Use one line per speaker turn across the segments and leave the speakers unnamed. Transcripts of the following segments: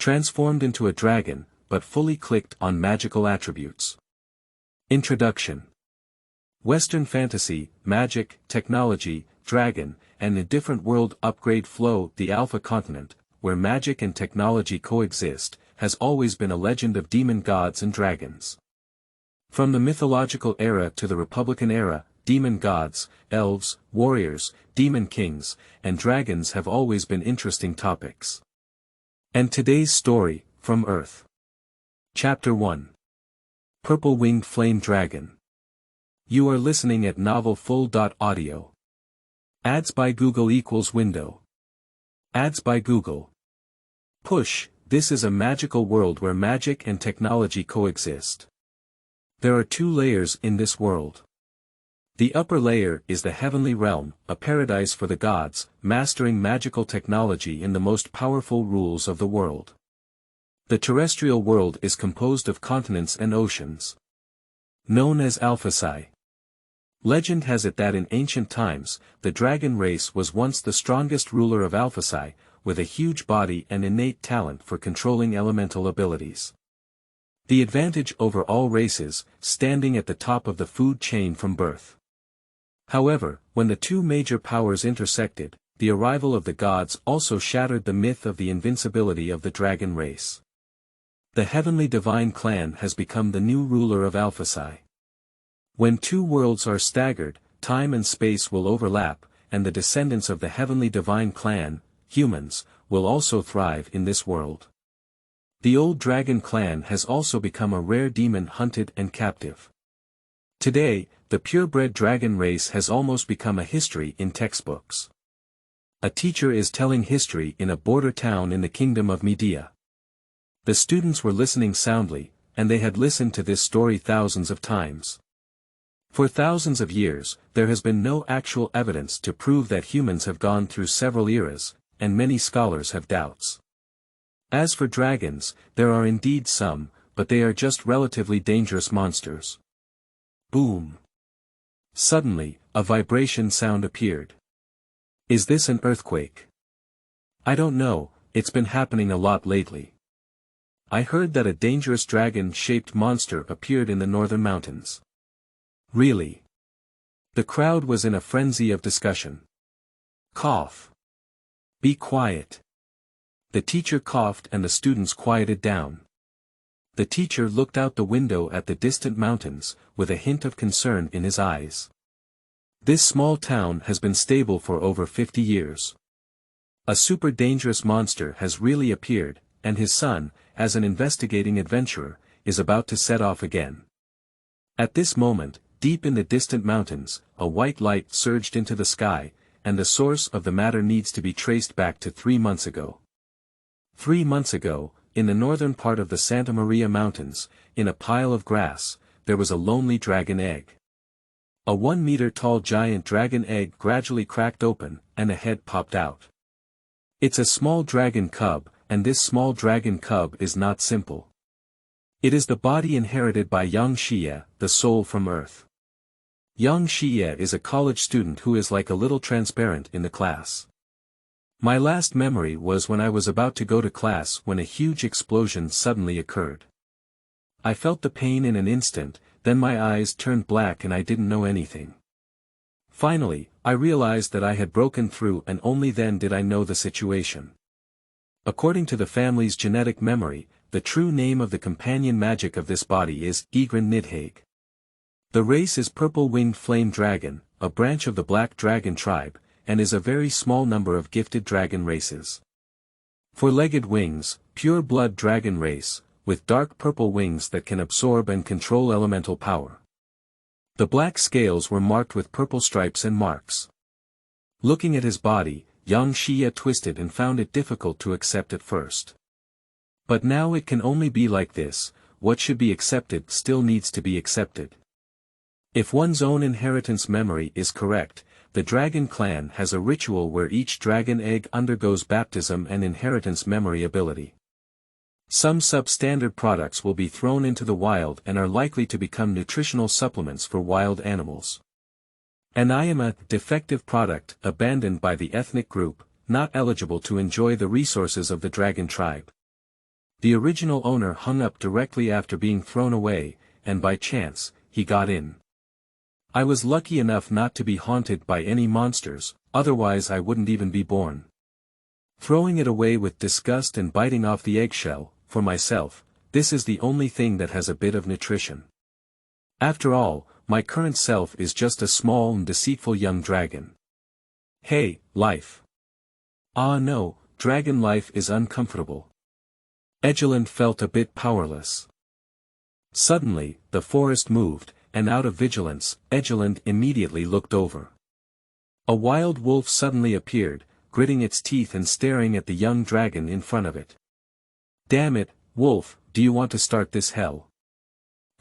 transformed into a dragon, but fully clicked on magical attributes. Introduction. Western fantasy, magic, technology, dragon, and a different world upgrade flow. The Alpha continent, where magic and technology coexist, has always been a legend of demon gods and dragons. From the mythological era to the Republican era, demon gods, elves, warriors, demon kings, and dragons have always been interesting topics. And today's story, from Earth. Chapter 1. Purple-Winged Flame Dragon. You are listening at novelfull.audio. Ads by Google equals window. Ads by Google. Push, this is a magical world where magic and technology coexist. There are two layers in this world. The upper layer is the heavenly realm, a paradise for the gods, mastering magical technology in the most powerful rules of the world. The terrestrial world is composed of continents and oceans. Known as Alphasai. Legend has it that in ancient times, the dragon race was once the strongest ruler of Alphasai, with a huge body and innate talent for controlling elemental abilities. The advantage over all races, standing at the top of the food chain from birth. However, when the two major powers intersected, the arrival of the gods also shattered the myth of the invincibility of the dragon race. The heavenly divine clan has become the new ruler of Alphasai. When two worlds are staggered, time and space will overlap, and the descendants of the heavenly divine clan, humans, will also thrive in this world. The old dragon clan has also become a rare demon hunted and captive. Today, the purebred dragon race has almost become a history in textbooks. A teacher is telling history in a border town in the kingdom of Media. The students were listening soundly, and they had listened to this story thousands of times. For thousands of years, there has been no actual evidence to prove that humans have gone through several eras, and many scholars have doubts. As for dragons, there are indeed some, but they are just relatively dangerous monsters. Boom. Suddenly, a vibration sound appeared. Is this an earthquake? I don't know, it's been happening a lot lately. I heard that a dangerous dragon-shaped monster appeared in the northern mountains. Really? The crowd was in a frenzy of discussion. Cough. Be quiet. The teacher coughed and the students quieted down. The teacher looked out the window at the distant mountains, with a hint of concern in his eyes. This small town has been stable for over 50 years. A super dangerous monster has really appeared, and his son, as an investigating adventurer, is about to set off again. At this moment, deep in the distant mountains, a white light surged into the sky, and the source of the matter needs to be traced back to 3 months ago. 3 months ago, in the northern part of the Santa Maria Mountains, in a pile of grass, there was a lonely dragon egg. A 1-meter-tall giant dragon egg gradually cracked open, and a head popped out. It's a small dragon cub, and this small dragon cub is not simple. It is the body inherited by Yang Xie, the soul from Earth. Yang Xie is a college student who is like a little transparent in the class. My last memory was when I was about to go to class when a huge explosion suddenly occurred. I felt the pain in an instant, then my eyes turned black and I didn't know anything. Finally, I realized that I had broken through and only then did I know the situation. According to the family's genetic memory, the true name of the companion magic of this body is Egrin Nidhaeg. The race is Purple-Winged Flame Dragon, a branch of the Black Dragon tribe, and is a very small number of gifted dragon races. Four-legged wings, pure-blood dragon race, with dark purple wings that can absorb and control elemental power. The black scales were marked with purple stripes and marks. Looking at his body, Yang Xie twisted and found it difficult to accept at first. But now it can only be like this, what should be accepted still needs to be accepted. If one's own inheritance memory is correct, the dragon clan has a ritual where each dragon egg undergoes baptism and inheritance memory ability. Some substandard products will be thrown into the wild and are likely to become nutritional supplements for wild animals. And I am a defective product abandoned by the ethnic group, not eligible to enjoy the resources of the dragon tribe. The original owner hung up directly after being thrown away, and by chance, he got in. I was lucky enough not to be haunted by any monsters, otherwise I wouldn't even be born. Throwing it away with disgust and biting off the eggshell, for myself, this is the only thing that has a bit of nutrition. After all, my current self is just a small and deceitful young dragon. Hey, life. Ah no, dragon life is uncomfortable. Egelund felt a bit powerless. Suddenly, the forest moved, and out of vigilance, Egelund immediately looked over. A wild wolf suddenly appeared, gritting its teeth and staring at the young dragon in front of it. Damn it, wolf, do you want to start this hell?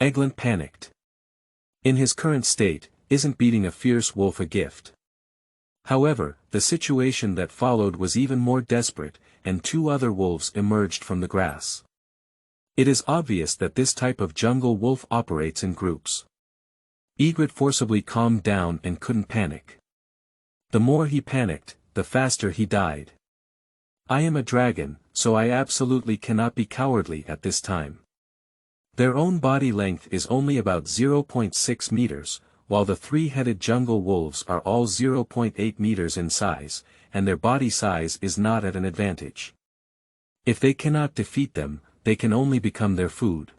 Egelund panicked. In his current state, isn't beating a fierce wolf a gift? However, the situation that followed was even more desperate, and two other wolves emerged from the grass. It is obvious that this type of jungle wolf operates in groups. Egret forcibly calmed down and couldn't panic. The more he panicked, the faster he died. I am a dragon, so I absolutely cannot be cowardly at this time. Their own body length is only about 0.6 meters, while the three-headed jungle wolves are all 0.8 meters in size, and their body size is not at an advantage. If they cannot defeat them, they can only become their food.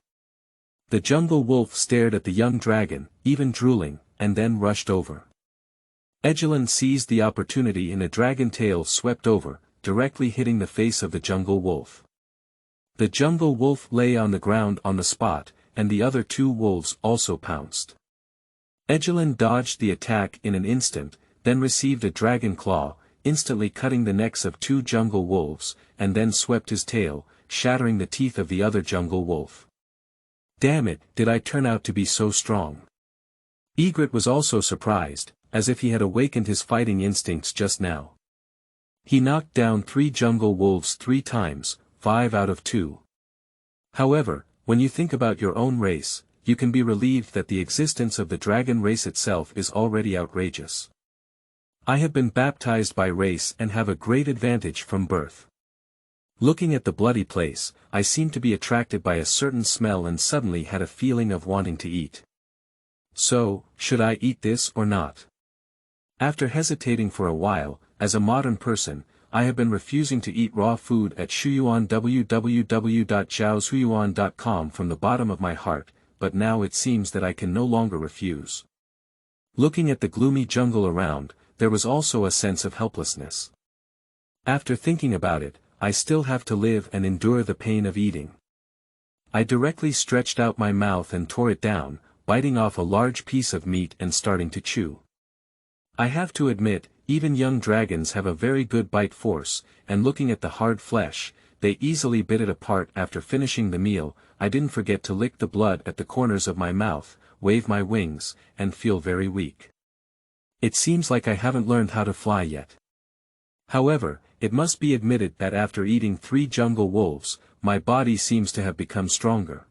The jungle wolf stared at the young dragon, even drooling, and then rushed over. Egelund seized the opportunity and a dragon tail swept over, directly hitting the face of the jungle wolf. The jungle wolf lay on the ground on the spot, and the other two wolves also pounced. Egelund dodged the attack in an instant, then received a dragon claw, instantly cutting the necks of two jungle wolves, and then swept his tail, shattering the teeth of the other jungle wolf. Damn it, did I turn out to be so strong? Egret was also surprised, as if he had awakened his fighting instincts just now. He knocked down 3 jungle wolves 3 times, 5 out of 2. However, when you think about your own race, you can be relieved that the existence of the dragon race itself is already outrageous. I have been baptized by race and have a great advantage from birth. Looking at the bloody place, I seemed to be attracted by a certain smell and suddenly had a feeling of wanting to eat. So, should I eat this or not? After hesitating for a while, as a modern person, I have been refusing to eat raw food at Shuyuan www.zhaoshuyuan.com from the bottom of my heart, but now it seems that I can no longer refuse. Looking at the gloomy jungle around, there was also a sense of helplessness. After thinking about it, I still have to live and endure the pain of eating. I directly stretched out my mouth and tore it down, biting off a large piece of meat and starting to chew. I have to admit, even young dragons have a very good bite force, and looking at the hard flesh, they easily bit it apart. After finishing the meal, I didn't forget to lick the blood at the corners of my mouth, wave my wings, and feel very weak. It seems like I haven't learned how to fly yet. However, it must be admitted that after eating 3 jungle wolves, my body seems to have become stronger.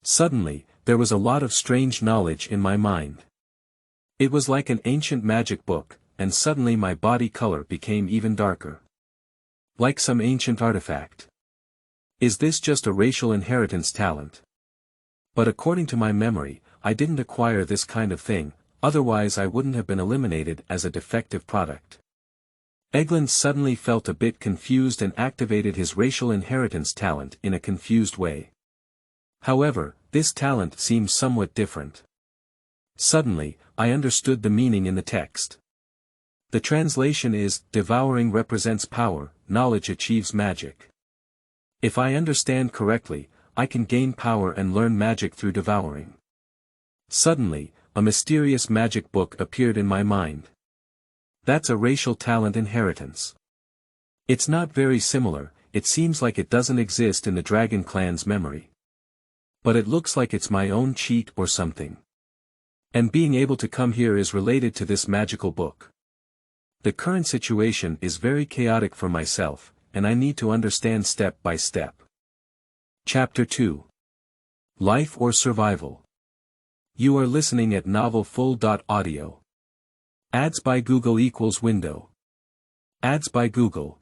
Suddenly, there was a lot of strange knowledge in my mind. It was like an ancient magic book, and suddenly my body color became even darker. Like some ancient artifact. Is this just a racial inheritance talent? But according to my memory, I didn't acquire this kind of thing, otherwise I wouldn't have been eliminated as a defective product. Egelund suddenly felt a bit confused and activated his racial inheritance talent in a confused way. However, this talent seems somewhat different. Suddenly, I understood the meaning in the text. The translation is, devouring represents power, knowledge achieves magic. If I understand correctly, I can gain power and learn magic through devouring. Suddenly, a mysterious magic book appeared in my mind. That's a racial talent inheritance. It's not very similar, it seems like it doesn't exist in the Dragon Clan's memory. But it looks like it's my own cheat or something. And being able to come here is related to this magical book. The current situation is very chaotic for myself, and I need to understand step by step. Chapter 2. Life or Survival. You are listening at novelfull.audio. Ads by Google equals window. Ads by Google.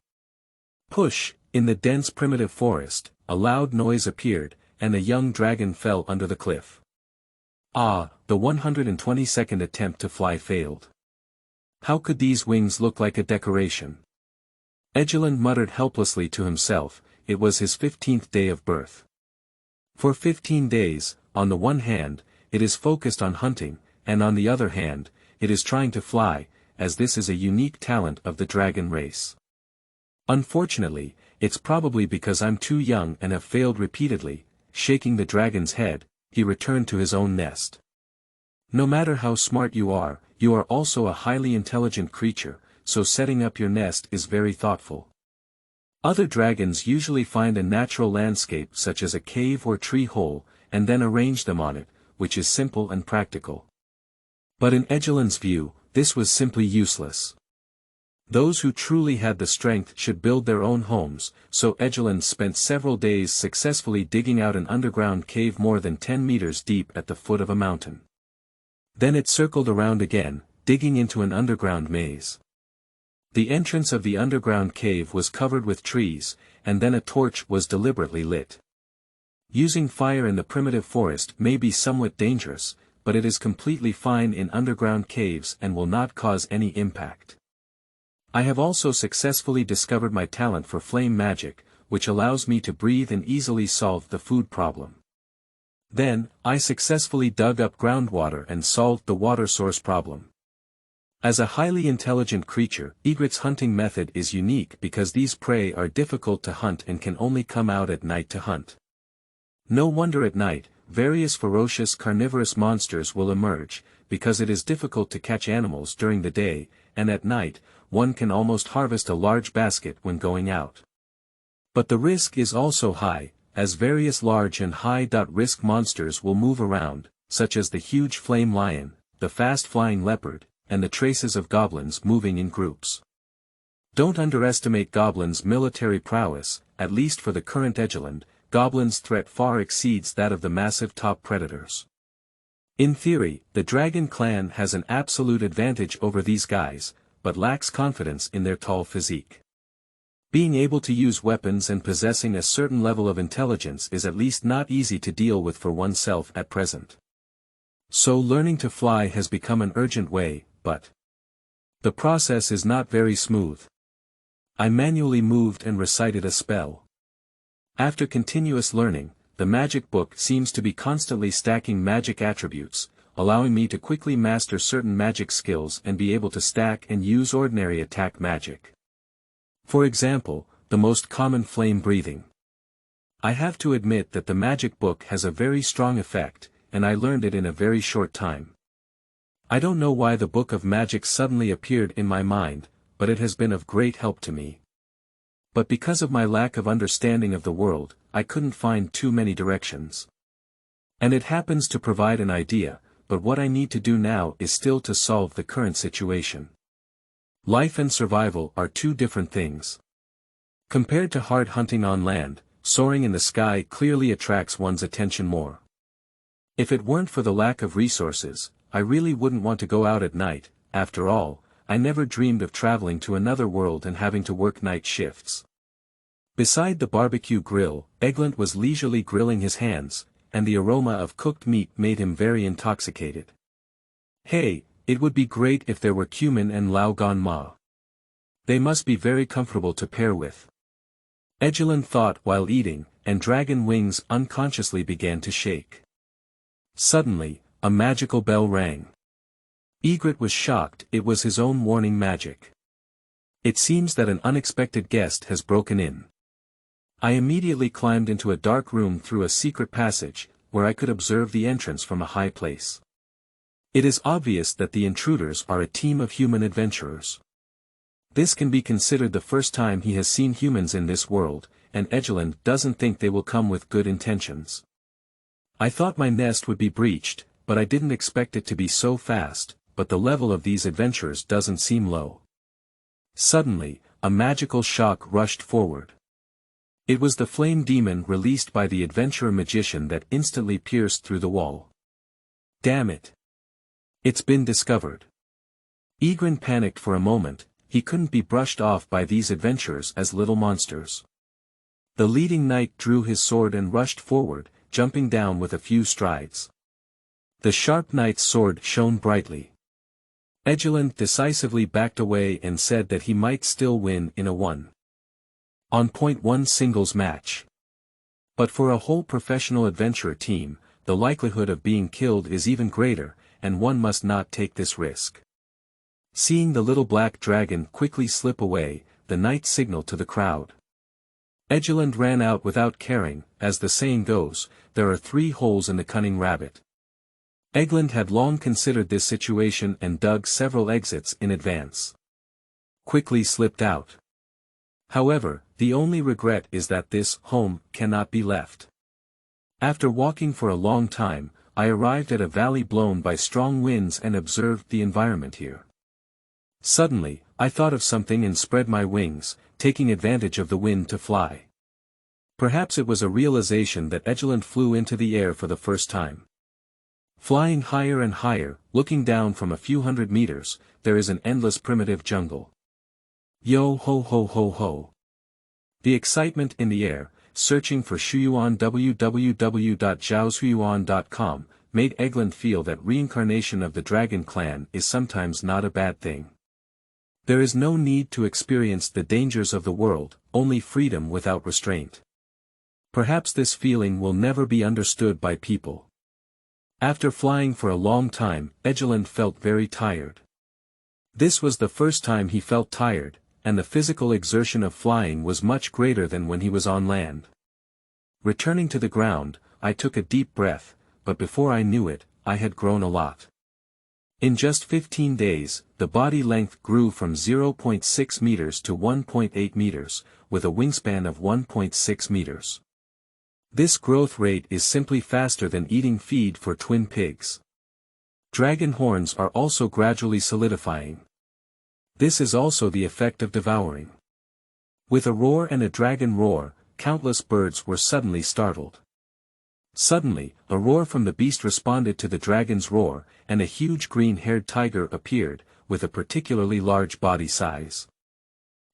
Push, In the dense primitive forest, a loud noise appeared, and a young dragon fell under the cliff. Ah, the 122nd attempt to fly failed. How could these wings look like a decoration? Egelund muttered helplessly to himself. It was his 15th day of birth. For 15 days, on the one hand, it is focused on hunting, and on the other hand, it is trying to fly, as this is a unique talent of the dragon race. Unfortunately, it's probably because I'm too young and have failed repeatedly. Shaking the dragon's head, he returned to his own nest. No matter how smart you are also a highly intelligent creature, so setting up your nest is very thoughtful. Other dragons usually find a natural landscape such as a cave or tree hole, and then arrange them on it, which is simple and practical. But in Egelund's view, this was simply useless. Those who truly had the strength should build their own homes, so Egelund spent several days successfully digging out an underground cave more than 10 meters deep at the foot of a mountain. Then it circled around again, digging into an underground maze. The entrance of the underground cave was covered with trees, and then a torch was deliberately lit. Using fire in the primitive forest may be somewhat dangerous, but it is completely fine in underground caves and will not cause any impact. I have also successfully discovered my talent for flame magic, which allows me to breathe and easily solve the food problem. Then, I successfully dug up groundwater and solved the water source problem. As a highly intelligent creature, Egret's hunting method is unique because these prey are difficult to hunt and can only come out at night to hunt. No wonder at night, various ferocious carnivorous monsters will emerge, because it is difficult to catch animals during the day, and at night, one can almost harvest a large basket when going out. But the risk is also high, as various large and high-risk monsters will move around, such as the huge flame lion, the fast-flying leopard, and the traces of goblins moving in groups. Don't underestimate goblins' military prowess, at least for the current Egelund. Goblins' threat far exceeds that of the massive top predators. In theory, the dragon clan has an absolute advantage over these guys, but lacks confidence in their tall physique. Being able to use weapons and possessing a certain level of intelligence is at least not easy to deal with for oneself at present. So learning to fly has become an urgent way, but the process is not very smooth. I manually moved and recited a spell. After continuous learning, the magic book seems to be constantly stacking magic attributes, allowing me to quickly master certain magic skills and be able to stack and use ordinary attack magic. For example, the most common flame breathing. I have to admit that the magic book has a very strong effect, and I learned it in a very short time. I don't know why the book of magic suddenly appeared in my mind, but it has been of great help to me. But because of my lack of understanding of the world, I couldn't find too many directions. And it happens to provide an idea, but what I need to do now is still to solve the current situation. Life and survival are two different things. Compared to hard hunting on land, soaring in the sky clearly attracts one's attention more. If it weren't for the lack of resources, I really wouldn't want to go out at night. After all, I never dreamed of traveling to another world and having to work night shifts. Beside the barbecue grill, Egelund was leisurely grilling his hands, and the aroma of cooked meat made him very intoxicated. Hey, it would be great if there were cumin and lao gan ma. They must be very comfortable to pair with. Egelund thought while eating, and dragon wings unconsciously began to shake. Suddenly, a magical bell rang. Egret was shocked. It was his own warning magic. It seems that an unexpected guest has broken in. I immediately climbed into a dark room through a secret passage, where I could observe the entrance from a high place. It is obvious that the intruders are a team of human adventurers. This can be considered the first time he has seen humans in this world, and Egelund doesn't think they will come with good intentions. I thought my nest would be breached, but I didn't expect it to be so fast, but the level of these adventurers doesn't seem low. Suddenly, a magical shock rushed forward. It was the flame demon released by the adventurer magician that instantly pierced through the wall. Damn it! It's been discovered. Egret panicked for a moment. He couldn't be brushed off by these adventurers as little monsters. The leading knight drew his sword and rushed forward, jumping down with a few strides. The sharp knight's sword shone brightly. Egeland decisively backed away and said that he might still win in a 1-on-1 singles match. But for a whole professional adventurer team, the likelihood of being killed is even greater, and one must not take this risk. Seeing the little black dragon quickly slip away, the knight signaled to the crowd. Egeland ran out without caring, as the saying goes, there are 3 holes in the cunning rabbit. Egeland had long considered this situation and dug several exits in advance. Quickly slipped out. However, the only regret is that this home cannot be left. After walking for a long time, I arrived at a valley blown by strong winds and observed the environment here. Suddenly, I thought of something and spread my wings, taking advantage of the wind to fly. Perhaps it was a realization that Egeland flew into the air for the first time. Flying higher and higher, looking down from a few hundred meters, there is an endless primitive jungle. Yo ho ho ho ho. The excitement in the air, searching for Shuyuan www.zhaoshuyuan.com, made Egeland feel that reincarnation of the dragon clan is sometimes not a bad thing. There is no need to experience the dangers of the world, only freedom without restraint. Perhaps this feeling will never be understood by people. After flying for a long time, Egeland felt very tired. This was the first time he felt tired, and the physical exertion of flying was much greater than when he was on land. Returning to the ground, I took a deep breath, but before I knew it, I had grown a lot. In just 15 days, the body length grew from 0.6 meters to 1.8 meters, with a wingspan of 1.6 meters. This growth rate is simply faster than eating feed for twin pigs. Dragon horns are also gradually solidifying. This is also the effect of devouring. With a roar and a dragon roar, countless birds were suddenly startled. Suddenly, a roar from the beast responded to the dragon's roar, and a huge green-haired tiger appeared, with a particularly large body size.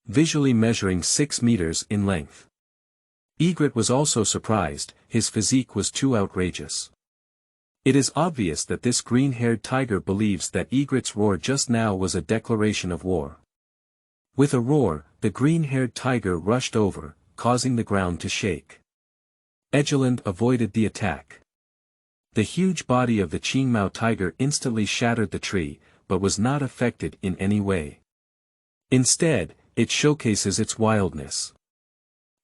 Visually measuring 6 meters in length. Egret was also surprised, his physique was too outrageous. It is obvious that this green-haired tiger believes that Egret's roar just now was a declaration of war. With a roar, the green-haired tiger rushed over, causing the ground to shake. Egeland avoided the attack. The huge body of the Qingmao tiger instantly shattered the tree, but was not affected in any way. Instead, it showcases its wildness.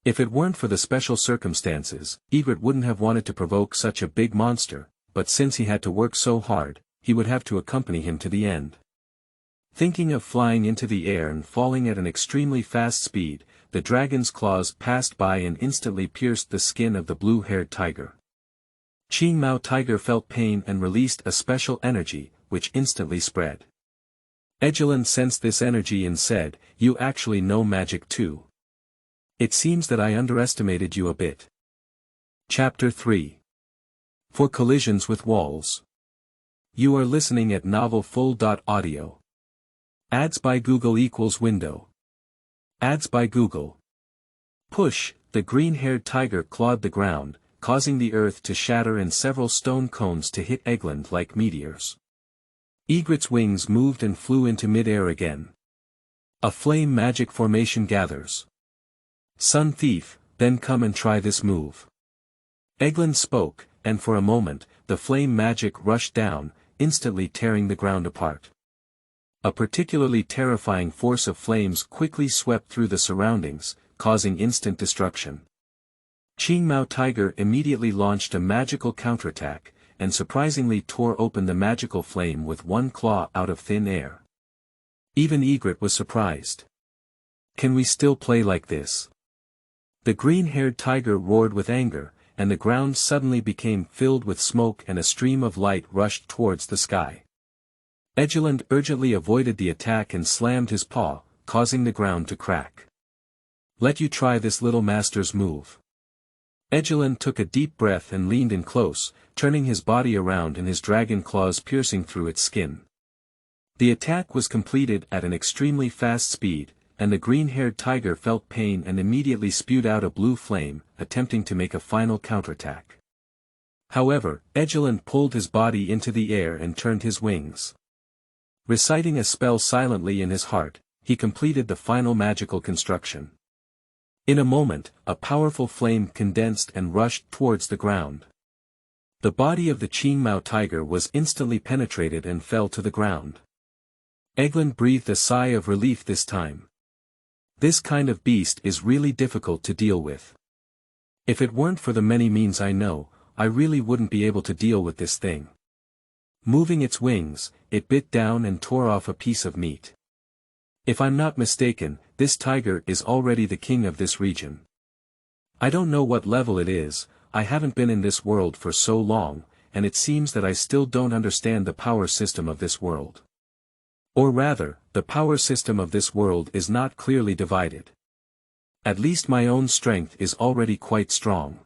If it weren't for the special circumstances, Egret wouldn't have wanted to provoke such a big monster, but since he had to work so hard, he would have to accompany him to the end. Thinking of flying into the air and falling at an extremely fast speed, the dragon's claws passed by and instantly pierced the skin of the blue-haired tiger. Qingmao tiger felt pain and released a special energy, which instantly spread. Egeland sensed this energy and said, "You actually know magic too. It seems that I underestimated you a bit." Chapter 3. For collisions with walls. You are listening at novelfull.audio. Ads by Google equals window. Ads by Google. Push, the green-haired tiger clawed the ground, causing the earth to shatter and several stone cones to hit Egeland like meteors. Egret's wings moved and flew into mid-air again. A flame magic formation gathers. Sun Thief, then come and try this move. Egeland spoke, and for a moment, the flame magic rushed down, instantly tearing the ground apart. A particularly terrifying force of flames quickly swept through the surroundings, causing instant destruction. Qingmao tiger immediately launched a magical counterattack, and surprisingly tore open the magical flame with one claw out of thin air. Even Egret was surprised. Can we still play like this? The green-haired tiger roared with anger, and the ground suddenly became filled with smoke and a stream of light rushed towards the sky. Egeland urgently avoided the attack and slammed his paw, causing the ground to crack. Let you try this little master's move. Egeland took a deep breath and leaned in close, turning his body around and his dragon claws piercing through its skin. The attack was completed at an extremely fast speed, and the green-haired tiger felt pain and immediately spewed out a blue flame, attempting to make a final counterattack. However, Egelin pulled his body into the air and turned his wings. Reciting a spell silently in his heart, he completed the final magical construction. In a moment, a powerful flame condensed and rushed towards the ground. The body of the Qingmao tiger was instantly penetrated and fell to the ground. Eglin breathed a sigh of relief this time. This kind of beast is really difficult to deal with. If it weren't for the many means I know, I really wouldn't be able to deal with this thing. Moving its wings, it bit down and tore off a piece of meat. If I'm not mistaken, this tiger is already the king of this region. I don't know what level it is, I haven't been in this world for so long, and it seems that I still don't understand the power system of this world. Or rather, the power system of this world is not clearly divided. At least my own strength is already quite strong.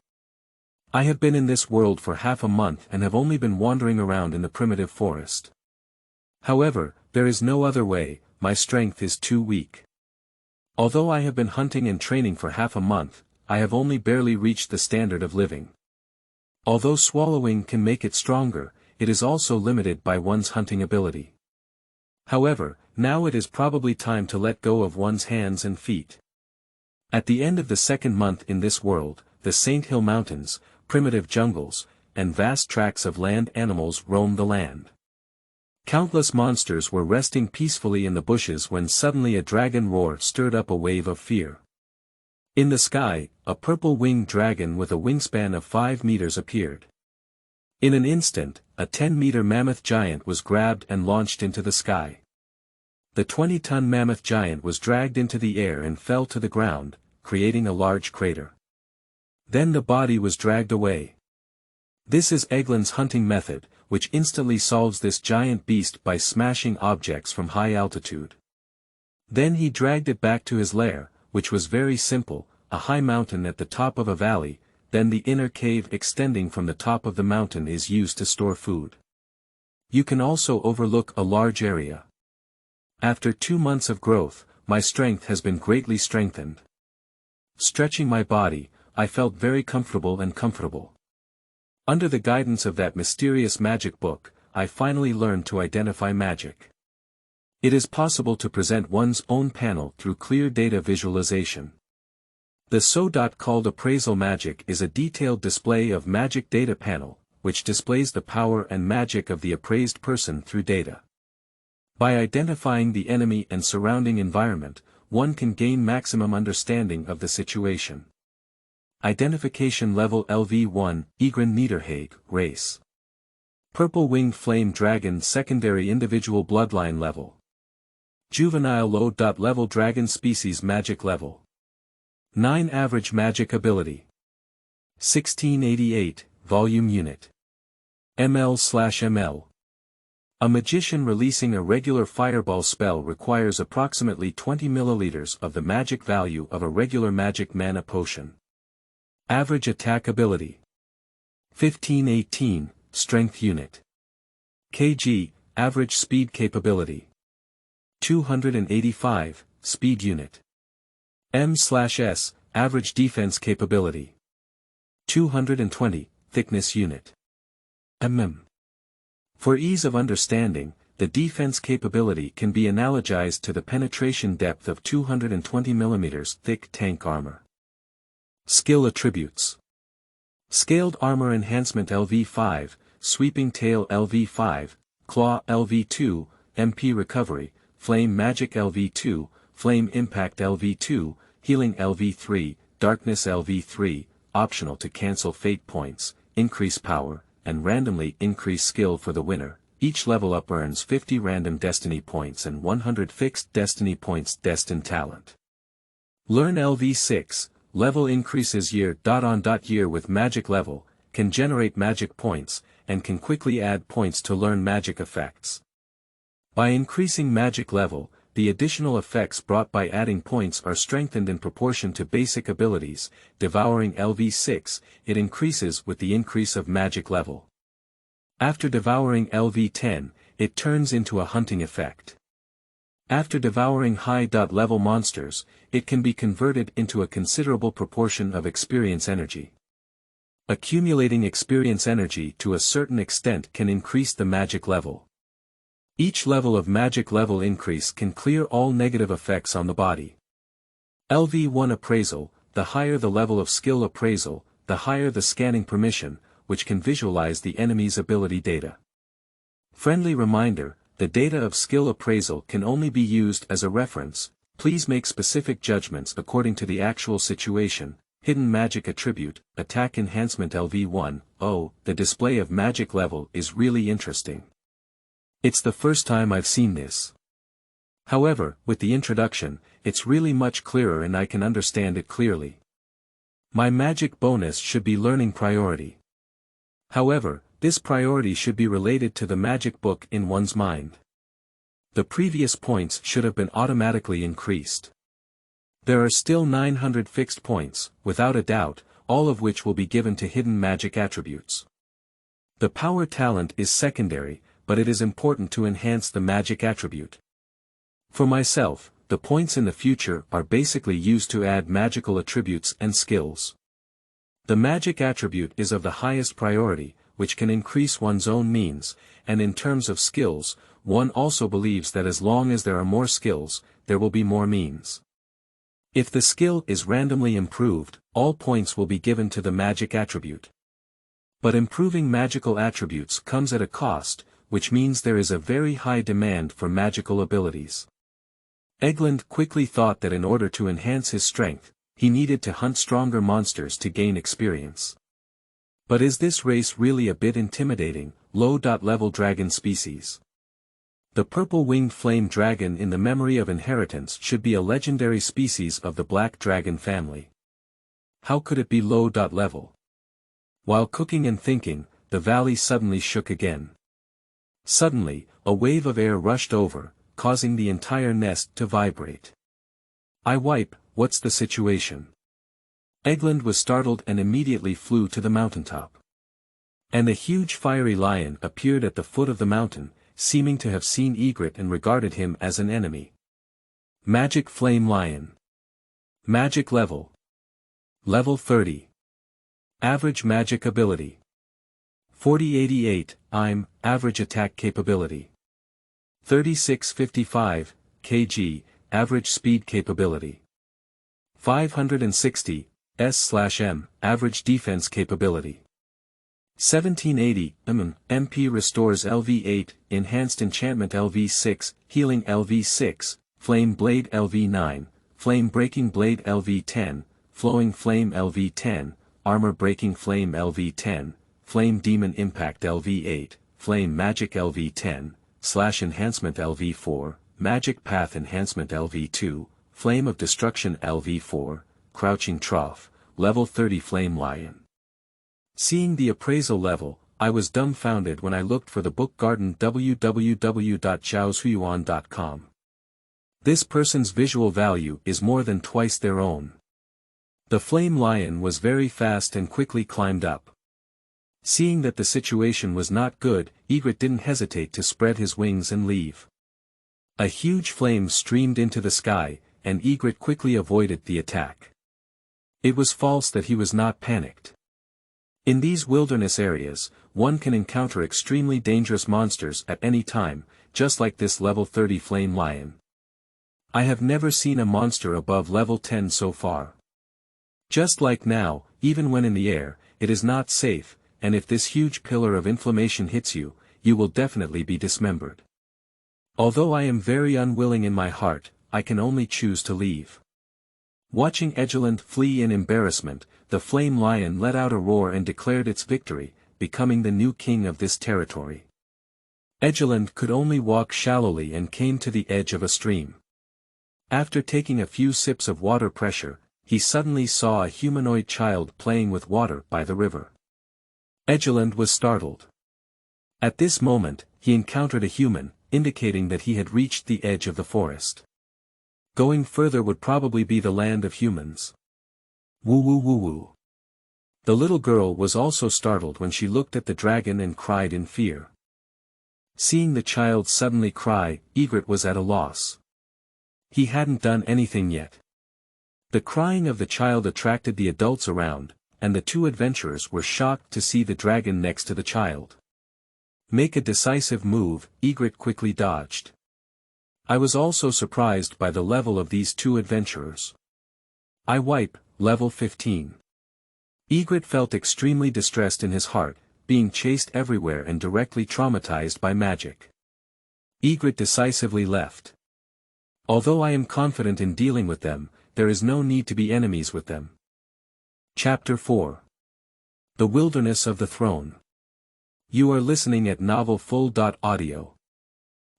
I have been in this world for half a month and have only been wandering around in the primitive forest. However, there is no other way, my strength is too weak. Although I have been hunting and training for half a month, I have only barely reached the standard of living. Although swallowing can make it stronger, it is also limited by one's hunting ability. However, now it is probably time to let go of one's hands and feet. At the end of the second month in this world, the Saint Hill Mountains, primitive jungles, and vast tracts of land animals roam the land. Countless monsters were resting peacefully in the bushes when suddenly a dragon roar stirred up a wave of fear. In the sky, a purple-winged dragon with a wingspan of 5 meters appeared. In an instant, a 10-meter mammoth giant was grabbed and launched into the sky. The 20-ton mammoth giant was dragged into the air and fell to the ground, creating a large crater. Then the body was dragged away. This is Eglin's hunting method, which instantly solves this giant beast by smashing objects from high altitude. Then he dragged it back to his lair, which was very simple, a high mountain at the top of a valley, then the inner cave extending from the top of the mountain is used to store food. You can also overlook a large area. After 2 months of growth, my strength has been greatly strengthened. Stretching my body, I felt very comfortable. Under the guidance of that mysterious magic book, I finally learned to identify magic. It is possible to present one's own panel through clear data visualization. The so-called appraisal magic is a detailed display of magic data panel, which displays the power and magic of the appraised person through data. By identifying the enemy and surrounding environment, one can gain maximum understanding of the situation. Identification level LV1, Egrin Niederhage, race. Purple-winged flame dragon secondary individual bloodline level. Juvenile low-level dragon species magic level. 9 average magic ability. 1688, volume unit. ml/ml. A magician releasing a regular fireball spell requires approximately 20 milliliters of the magic value of a regular magic mana potion. Average attack ability. 1518, strength unit. kg, average speed capability. 285, speed unit. m/s, average defense capability. 220, thickness unit. For ease of understanding, the defense capability can be analogized to the penetration depth of 220 mm thick tank armor. Skill attributes. Scaled armor enhancement LV5, sweeping tail LV5, claw LV2, MP recovery, flame magic LV2, flame impact LV2, healing LV3, darkness LV3, optional to cancel fate points, increase power, and randomly increase skill for the winner. Each level up earns 50 random destiny points and 100 fixed destiny points destined talent. Learn LV6, level increases year-on-year with magic level, can generate magic points, and can quickly add points to learn magic effects. By increasing magic level, the additional effects brought by adding points are strengthened in proportion to basic abilities. Devouring LV6, it increases with the increase of magic level. After devouring LV10, it turns into a hunting effect. After devouring high-level monsters, it can be converted into a considerable proportion of experience energy. Accumulating experience energy to a certain extent can increase the magic level. Each level of magic level increase can clear all negative effects on the body. LV1 appraisal, the higher the level of skill appraisal, the higher the scanning permission, which can visualize the enemy's ability data. Friendly reminder, the data of skill appraisal can only be used as a reference. Please make specific judgments according to the actual situation. Hidden magic attribute, attack enhancement LV1. Oh, the display of magic level is really interesting. It's the first time I've seen this. However, with the introduction, it's really much clearer and I can understand it clearly. My magic bonus should be learning priority. However, this priority should be related to the magic book in one's mind. The previous points should have been automatically increased. There are still 900 fixed points, without a doubt, all of which will be given to hidden magic attributes. The power talent is secondary, but it is important to enhance the magic attribute. For myself, the points in the future are basically used to add magical attributes and skills. The magic attribute is of the highest priority, which can increase one's own means, and in terms of skills, one also believes that as long as there are more skills, there will be more means. If the skill is randomly improved, all points will be given to the magic attribute. But improving magical attributes comes at a cost, which means there is a very high demand for magical abilities. Eglund quickly thought that in order to enhance his strength, he needed to hunt stronger monsters to gain experience. But is this race really a bit intimidating? Low-level dragon species. The purple-winged flame dragon in the memory of inheritance should be a legendary species of the black dragon family. How could it be low-level? While cooking and thinking, the valley suddenly shook again. Suddenly, a wave of air rushed over, causing the entire nest to vibrate. What's the situation? Eglund was startled and immediately flew to the mountaintop. And a huge fiery lion appeared at the foot of the mountain, seeming to have seen Egret and regarded him as an enemy. Magic Flame Lion. Magic Level. Level 30. Average Magic Ability. 4088, Average Attack Capability. 3655, kg, Average Speed Capability. 560, S/M, Average Defense Capability. 1780, MP restores LV8, Enhanced Enchantment LV6, Healing LV6, Flame Blade LV9, Flame Breaking Blade LV10, Flowing Flame LV10, Armor Breaking Flame LV10, Flame Demon Impact LV8, Flame Magic LV10, Slash Enhancement LV4, Magic Path Enhancement LV2, Flame of Destruction LV4, Crouching Trough, Level 30 Flame Lion. Seeing the appraisal level, I was dumbfounded when I looked for the book garden www.zhaozuiyuan.com. This person's visual value is more than twice their own. The flame lion was very fast and quickly climbed up. Seeing that the situation was not good, Egret didn't hesitate to spread his wings and leave. A huge flame streamed into the sky, and Egret quickly avoided the attack. It was false that he was not panicked. In these wilderness areas, one can encounter extremely dangerous monsters at any time, just like this level 30 flame lion. I have never seen a monster above level 10 so far. Just like now, even when in the air, it is not safe, and if this huge pillar of inflammation hits you, you will definitely be dismembered. Although I am very unwilling in my heart, I can only choose to leave. Watching Egelund flee in embarrassment, the flame lion let out a roar and declared its victory, becoming the new king of this territory. Egelund could only walk shallowly and came to the edge of a stream. After taking a few sips of water pressure, he suddenly saw a humanoid child playing with water by the river. Egelund was startled. At this moment, he encountered a human, indicating that he had reached the edge of the forest. Going further would probably be the land of humans. Woo woo woo woo. The little girl was also startled when she looked at the dragon and cried in fear. Seeing the child suddenly cry, Egret was at a loss. He hadn't done anything yet. The crying of the child attracted the adults around, and the two adventurers were shocked to see the dragon next to the child. Make a decisive move, Egret quickly dodged. I was also surprised by the level of these two adventurers. I wipe, level 15. Egret felt extremely distressed in his heart, being chased everywhere and directly traumatized by magic. Egret decisively left. Although I am confident in dealing with them, there is no need to be enemies with them. Chapter 4. The Wilderness of the Throne. You are listening at novelfull.audio.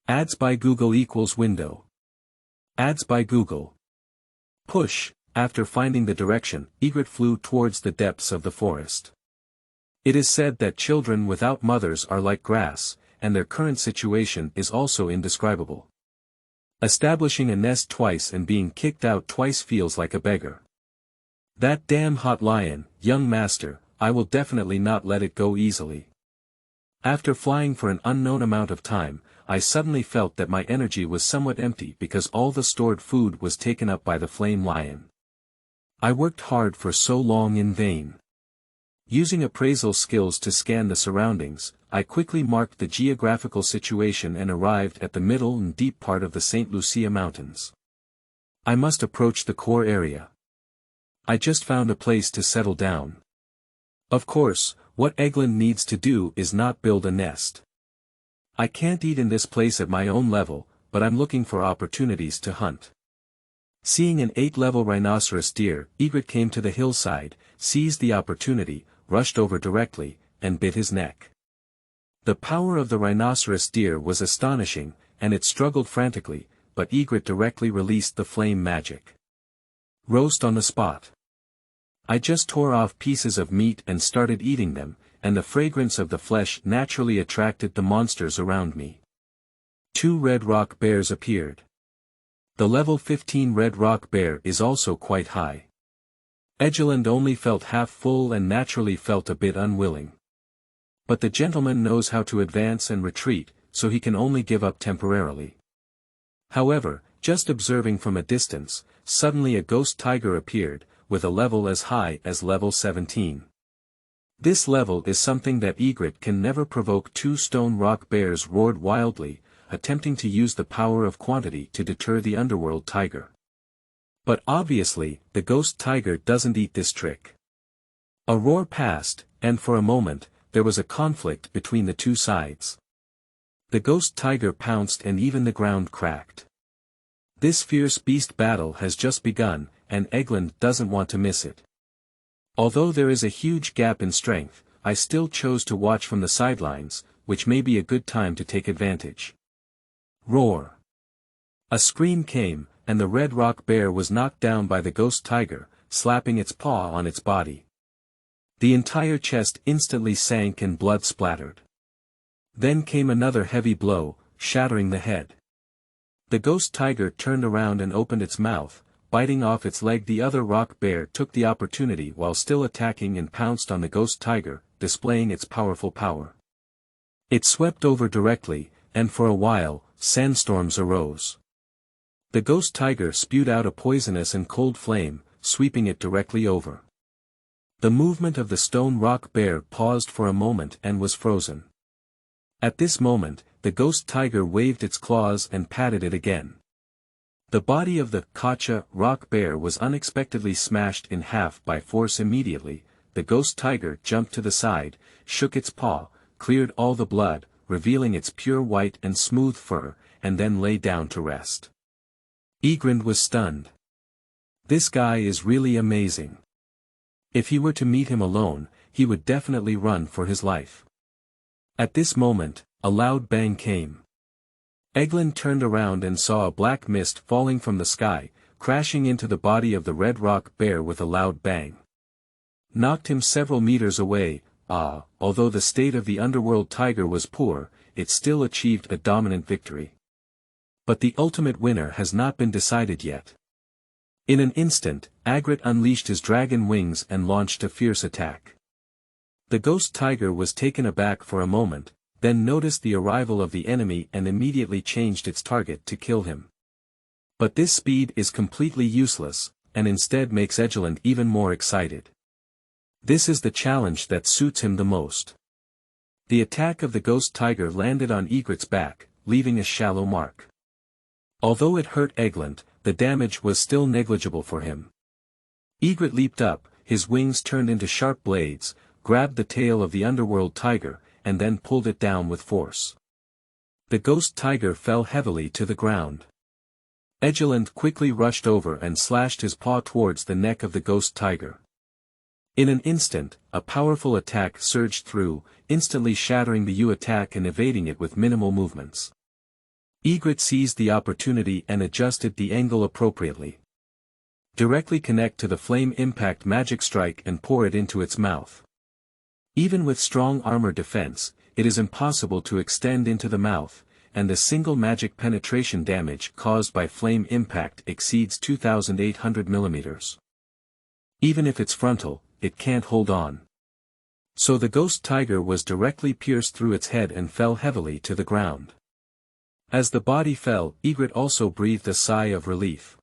Ads by Google equals window. Ads by Google. Push. After finding the direction, Egret flew towards the depths of the forest. It is said that children without mothers are like grass, and their current situation is also indescribable. Establishing a nest twice and being kicked out twice feels like a beggar. That damn hot lion, young master, I will definitely not let it go easily. After flying for an unknown amount of time, I suddenly felt that my energy was somewhat empty because all the stored food was taken up by the flame lion. I worked hard for so long in vain. Using appraisal skills to scan the surroundings, I quickly marked the geographical situation and arrived at the middle and deep part of the St. Lucia Mountains. I must approach the core area. I just found a place to settle down. Of course, what Eglin needs to do is not build a nest. I can't eat in this place at my own level, but I'm looking for opportunities to hunt. Seeing an 8-level rhinoceros deer, Egret came to the hillside, seized the opportunity, rushed over directly, and bit his neck. The power of the rhinoceros deer was astonishing, and it struggled frantically, but Egret directly released the flame magic. Roast on the spot. I just tore off pieces of meat and started eating them, and the fragrance of the flesh naturally attracted the monsters around me. 2 red rock bears appeared. The level 15 red rock bear is also quite high. Egeland only felt half full and naturally felt a bit unwilling. But the gentleman knows how to advance and retreat, so he can only give up temporarily. However, just observing from a distance, suddenly a ghost tiger appeared, with a level as high as level 17. This level is something that Egret can never provoke. 2 stone rock bears roared wildly, attempting to use the power of quantity to deter the underworld tiger. But obviously, the ghost tiger doesn't eat this trick. A roar passed, and for a moment, there was a conflict between the two sides. The ghost tiger pounced and even the ground cracked. This fierce beast battle has just begun, and Eglin doesn't want to miss it. Although there is a huge gap in strength, I still chose to watch from the sidelines, which may be a good time to take advantage. Roar. A scream came, and the red rock bear was knocked down by the ghost tiger, slapping its paw on its body. The entire chest instantly sank and blood splattered. Then came another heavy blow, shattering the head. The ghost tiger turned around and opened its mouth, biting off its leg. The other rock bear took the opportunity while still attacking and pounced on the ghost tiger, displaying its powerful power. It swept over directly, and for a while, sandstorms arose. The ghost tiger spewed out a poisonous and cold flame, sweeping it directly over. The movement of the stone rock bear paused for a moment and was frozen. At this moment, the ghost tiger waved its claws and patted it again. The body of the Kacha rock bear was unexpectedly smashed in half by force. Immediately, the ghost tiger jumped to the side, shook its paw, cleared all the blood, revealing its pure white and smooth fur, and then lay down to rest. Egret was stunned. This guy is really amazing. If he were to meet him alone, he would definitely run for his life. At this moment, a loud bang came. Eglin turned around and saw a black mist falling from the sky, crashing into the body of the red rock bear with a loud bang. Knocked him several meters away. Although the state of the underworld tiger was poor, it still achieved a dominant victory. But the ultimate winner has not been decided yet. In an instant, Egret unleashed his dragon wings and launched a fierce attack. The ghost tiger was taken aback for a moment, then noticed the arrival of the enemy and immediately changed its target to kill him. But this speed is completely useless, and instead makes Egeland even more excited. This is the challenge that suits him the most. The attack of the ghost tiger landed on Egret's back, leaving a shallow mark. Although it hurt Egeland, the damage was still negligible for him. Egret leaped up, his wings turned into sharp blades, grabbed the tail of the underworld tiger, and then pulled it down with force. The ghost tiger fell heavily to the ground. Egeland quickly rushed over and slashed his paw towards the neck of the ghost tiger. In an instant, a powerful attack surged through, instantly shattering the attack and evading it with minimal movements. Egret seized the opportunity and adjusted the angle appropriately. Directly connect to the flame impact magic strike and pour it into its mouth. Even with strong armor defense, it is impossible to extend into the mouth, and the single magic penetration damage caused by flame impact exceeds 2,800 mm. Even if it's frontal, it can't hold on. So the ghost tiger was directly pierced through its head and fell heavily to the ground. As the body fell, Egret also breathed a sigh of relief.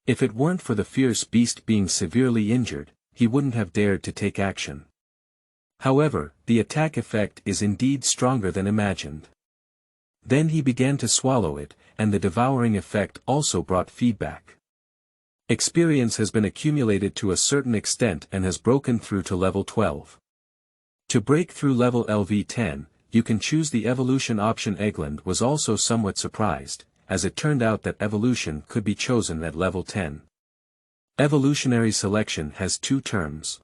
If it weren't for the fierce beast being severely injured, he wouldn't have dared to take action. However, the attack effect is indeed stronger than imagined. Then he began to swallow it, and the devouring effect also brought feedback. Experience has been accumulated to a certain extent and has broken through to level 12. To break through level LV10, you can choose the evolution option. Egeland was also somewhat surprised, as it turned out that evolution could be chosen at level 10. Evolutionary selection has two terms.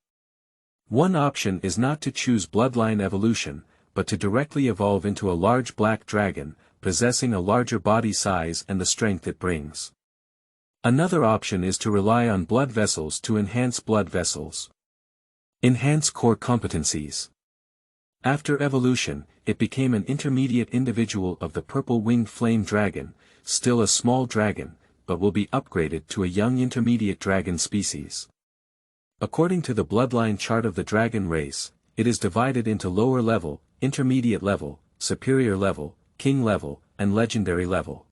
One option is not to choose bloodline evolution, but to directly evolve into a large black dragon, possessing a larger body size and the strength it brings. Another option is to rely on blood vessels to enhance blood vessels. Enhance core competencies. After evolution, it became an intermediate individual of the purple-winged flame dragon, still a small dragon, but will be upgraded to a young intermediate dragon species. According to the bloodline chart of the dragon race, it is divided into lower level, intermediate level, superior level, king level, and legendary level.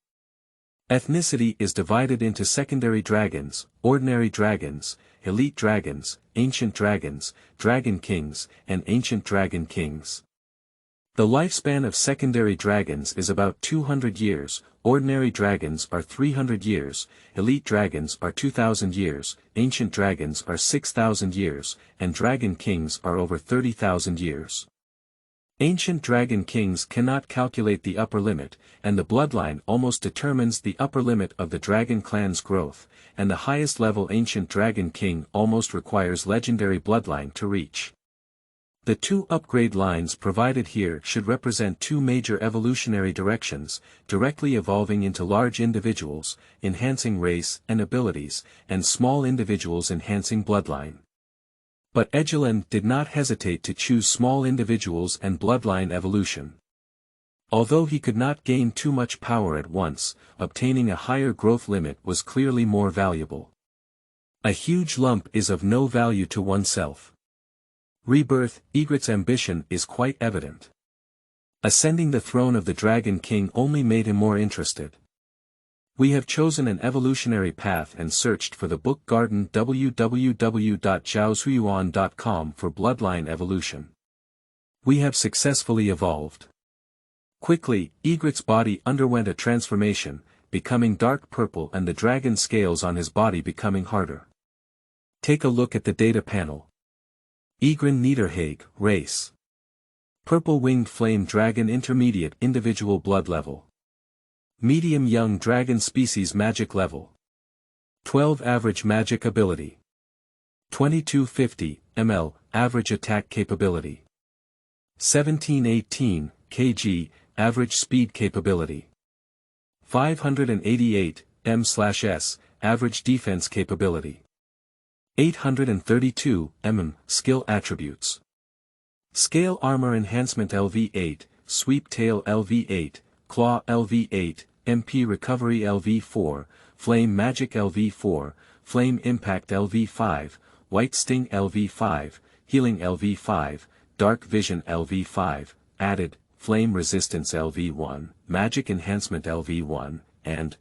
Ethnicity is divided into secondary dragons, ordinary dragons, elite dragons, ancient dragons, dragon kings, and ancient dragon kings. The lifespan of secondary dragons is about 200 years, ordinary dragons are 300 years, elite dragons are 2,000 years, ancient dragons are 6,000 years, and dragon kings are over 30,000 years. Ancient dragon kings cannot calculate the upper limit, and the bloodline almost determines the upper limit of the dragon clan's growth, and the highest level ancient dragon king almost requires legendary bloodline to reach. The two upgrade lines provided here should represent two major evolutionary directions, directly evolving into large individuals, enhancing race and abilities, and small individuals enhancing bloodline. But Egeland did not hesitate to choose small individuals and bloodline evolution. Although he could not gain too much power at once, obtaining a higher growth limit was clearly more valuable. A huge lump is of no value to oneself. Rebirth, Egret's ambition is quite evident. Ascending the throne of the Dragon King only made him more interested. We have chosen an evolutionary path and searched for the book garden www.zhaoshuyuan.com for bloodline evolution. We have successfully evolved. Quickly, Egret's body underwent a transformation, becoming dark purple and the dragon scales on his body becoming harder. Take a look at the data panel. Egren Niederhage, race. Purple-winged flame dragon intermediate individual blood level. Medium young dragon species magic level. 12 average magic ability. 2250 ml average attack capability. 1718 kg average speed capability. 588 m/s average defense capability. 832 skill attributes. Scale armor enhancement LV8, sweep tail LV8, claw LV8, MP recovery LV4, flame magic LV4, flame impact LV5, white sting LV5, healing LV5, dark vision LV5, added, flame resistance LV1, magic enhancement LV1, and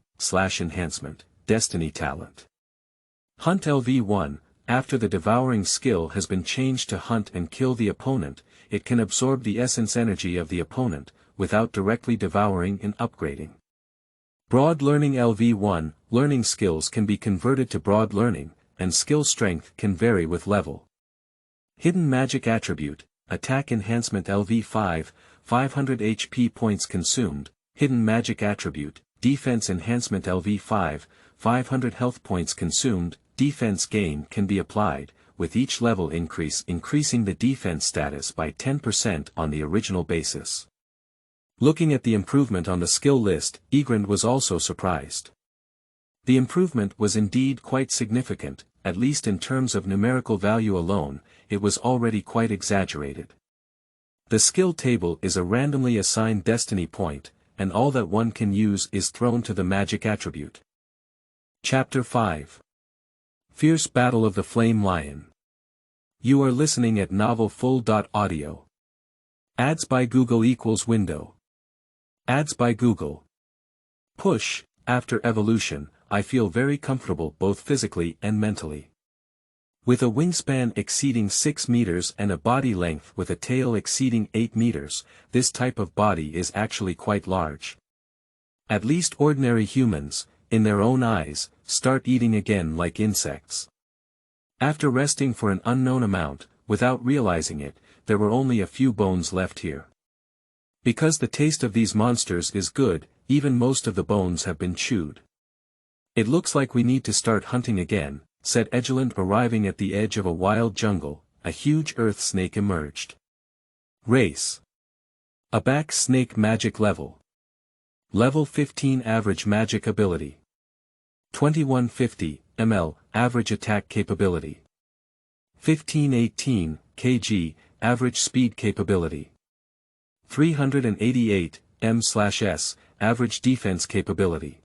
enhancement, Destiny talent. Hunt LV1, after the devouring skill has been changed to hunt and kill the opponent, it can absorb the essence energy of the opponent, without directly devouring and upgrading. Broad Learning LV1, learning skills can be converted to broad learning, and skill strength can vary with level. Hidden Magic Attribute, Attack Enhancement LV5, 500 HP points consumed, Hidden Magic Attribute, Defense Enhancement LV5, 500 health points consumed, defense gain can be applied, with each level increase increasing the defense status by 10% on the original basis. Looking at the improvement on the skill list, Egrind was also surprised. The improvement was indeed quite significant, at least in terms of numerical value alone, it was already quite exaggerated. The skill table is a randomly assigned destiny point, and all that one can use is thrown to the magic attribute. Chapter 5. Fierce Battle of the Flame Lion. You are listening at novelfull.audio. Ads by Google equals window. Ads by Google. Push, after evolution, I feel very comfortable both physically and mentally. With a wingspan exceeding 6 meters and a body length with a tail exceeding 8 meters, this type of body is actually quite large. At least ordinary humans, in their own eyes, start eating again like insects. After resting for an unknown amount, without realizing it, there were only a few bones left here. Because the taste of these monsters is good, even most of the bones have been chewed. It looks like we need to start hunting again, said Egeland. Arriving at the edge of a wild jungle, a huge earth snake emerged. Race. A back snake magic level. Level 15 average magic ability. 2150 ml, average attack capability. 1518 kg, average speed capability. 388 m/s, average defense capability.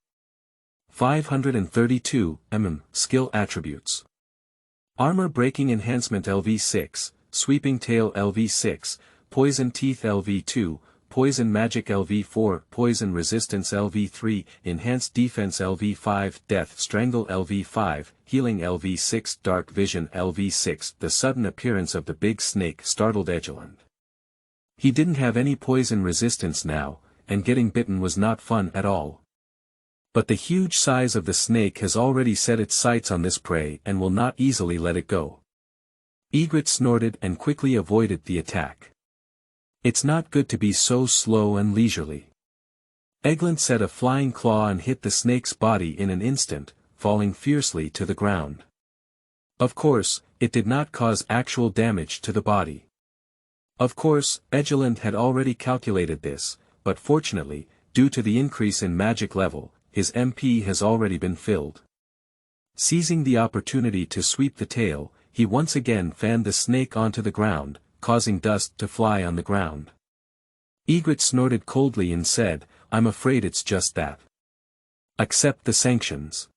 532 skill attributes. Armor breaking enhancement LV6, sweeping tail LV6, poison teeth LV2, poison magic LV4, poison resistance LV3, enhanced defense LV5, death strangle LV5, healing LV6, dark vision LV6. The sudden appearance of the big snake startled Egeland. He didn't have any poison resistance now, and getting bitten was not fun at all. But the huge size of the snake has already set its sights on this prey and will not easily let it go. Egret snorted and quickly avoided the attack. It's not good to be so slow and leisurely. Egeland set a flying claw and hit the snake's body in an instant, falling fiercely to the ground. Of course, it did not cause actual damage to the body. Of course, Egeland had already calculated this, but fortunately, due to the increase in magic level, his MP has already been filled. Seizing the opportunity to sweep the tail, he once again fanned the snake onto the ground, causing dust to fly on the ground. Egret snorted coldly and said, "I'm afraid it's just that. Accept the sanctions."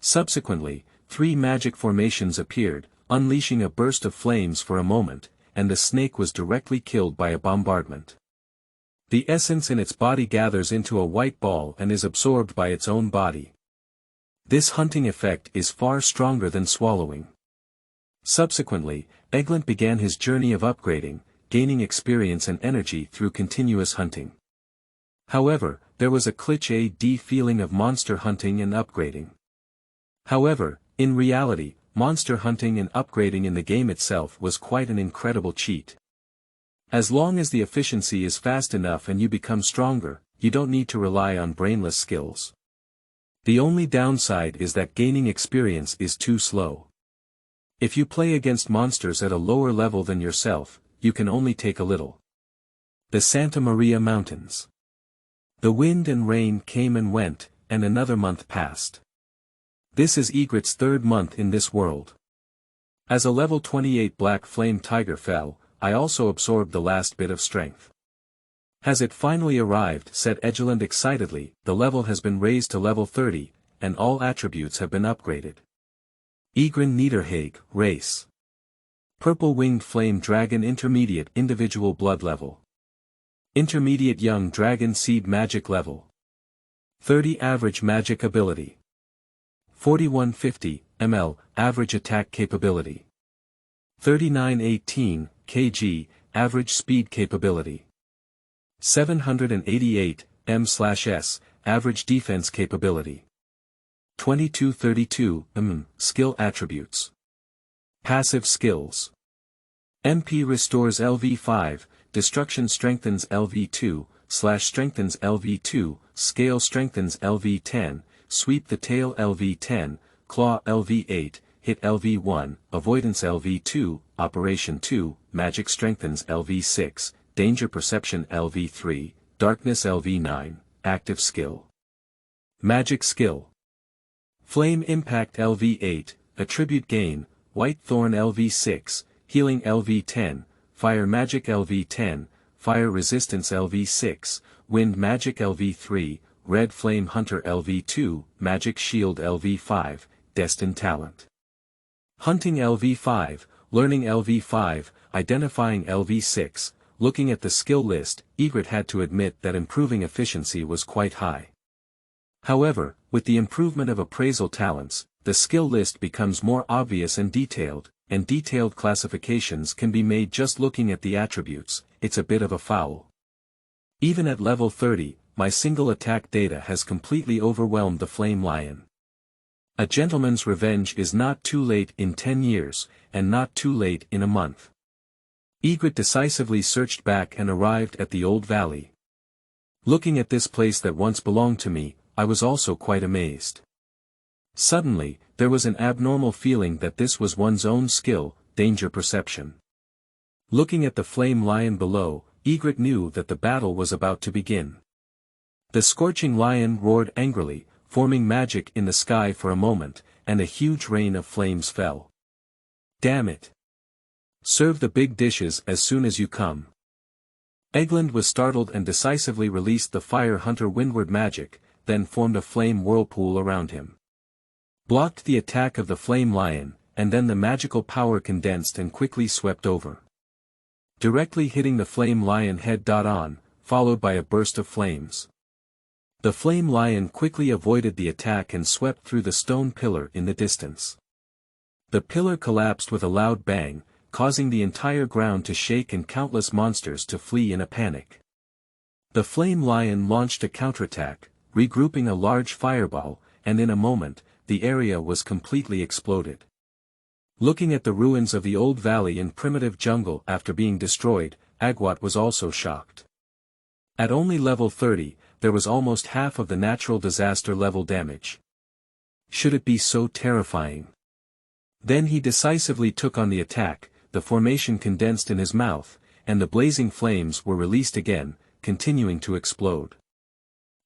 Subsequently, 3 magic formations appeared, unleashing a burst of flames for a moment, and the snake was directly killed by a bombardment. The essence in its body gathers into a white ball and is absorbed by its own body. This hunting effect is far stronger than swallowing. Subsequently, Egeland began his journey of upgrading, gaining experience and energy through continuous hunting. However, there was a cliché feeling of monster hunting and upgrading. However, in reality, monster hunting and upgrading in the game itself was quite an incredible cheat. As long as the efficiency is fast enough and you become stronger, you don't need to rely on brainless skills. The only downside is that gaining experience is too slow. If you play against monsters at a lower level than yourself, you can only take a little. The Santa Maria Mountains. The wind and rain came and went, and another month passed. This is Egret's 3rd month in this world. As a level 28 black flame tiger fell, I also absorbed the last bit of strength. Has it finally arrived, said Egeland excitedly, the level has been raised to level 30, and all attributes have been upgraded. Egrin Niederhage, race. Purple-winged flame dragon intermediate individual blood level. Intermediate young dragon seed magic level. 30 average magic ability. 4150 ml average attack capability. 3918 kg average speed capability. 788 m/s average defense capability. 2232 skill attributes. Passive skills. MP restores LV5, destruction strengthens LV2, slash strengthens LV2, scale strengthens LV10, sweep the tail LV10, claw LV8, hit LV1, avoidance LV2, operation 2, magic strengthens LV6, danger perception LV3, darkness LV9, active skill. Magic skill. Flame impact LV8, attribute gain, white thorn LV6, healing LV10, fire magic LV10, fire resistance LV6, wind magic LV3, red flame hunter LV2, magic shield LV5, destined talent. Hunting LV5, learning LV5, identifying LV6, looking at the skill list, Egret had to admit that improving efficiency was quite high. However, with the improvement of appraisal talents, the skill list becomes more obvious and detailed classifications can be made just looking at the attributes. It's a bit of a foul. Even at level 30, my single attack data has completely overwhelmed the Flame Lion. A gentleman's revenge is not too late in 10 years, and not too late in a month. Egret decisively searched back and arrived at the old valley. Looking at this place that once belonged to me, I was also quite amazed. Suddenly, there was an abnormal feeling that this was one's own skill, danger perception. Looking at the Flame Lion below, Egret knew that the battle was about to begin. The scorching lion roared angrily, forming magic in the sky for a moment, and a huge rain of flames fell. Damn it! Serve the big dishes as soon as you come. Egland was startled and decisively released the fire hunter windward magic, then formed a flame whirlpool around him. Blocked the attack of the Flame Lion, and then the magical power condensed and quickly swept over. Directly hitting the Flame Lion head-on, followed by a burst of flames. The Flame Lion quickly avoided the attack and swept through the stone pillar in the distance. The pillar collapsed with a loud bang, causing the entire ground to shake and countless monsters to flee in a panic. The Flame Lion launched a counterattack, regrouping a large fireball, and in a moment, the area was completely exploded. Looking at the ruins of the old valley and primitive jungle after being destroyed, Agwat was also shocked. At only level 30, there was almost half of the natural disaster level damage. Should it be so terrifying? Then he decisively took on the attack, the formation condensed in his mouth, and the blazing flames were released again, continuing to explode.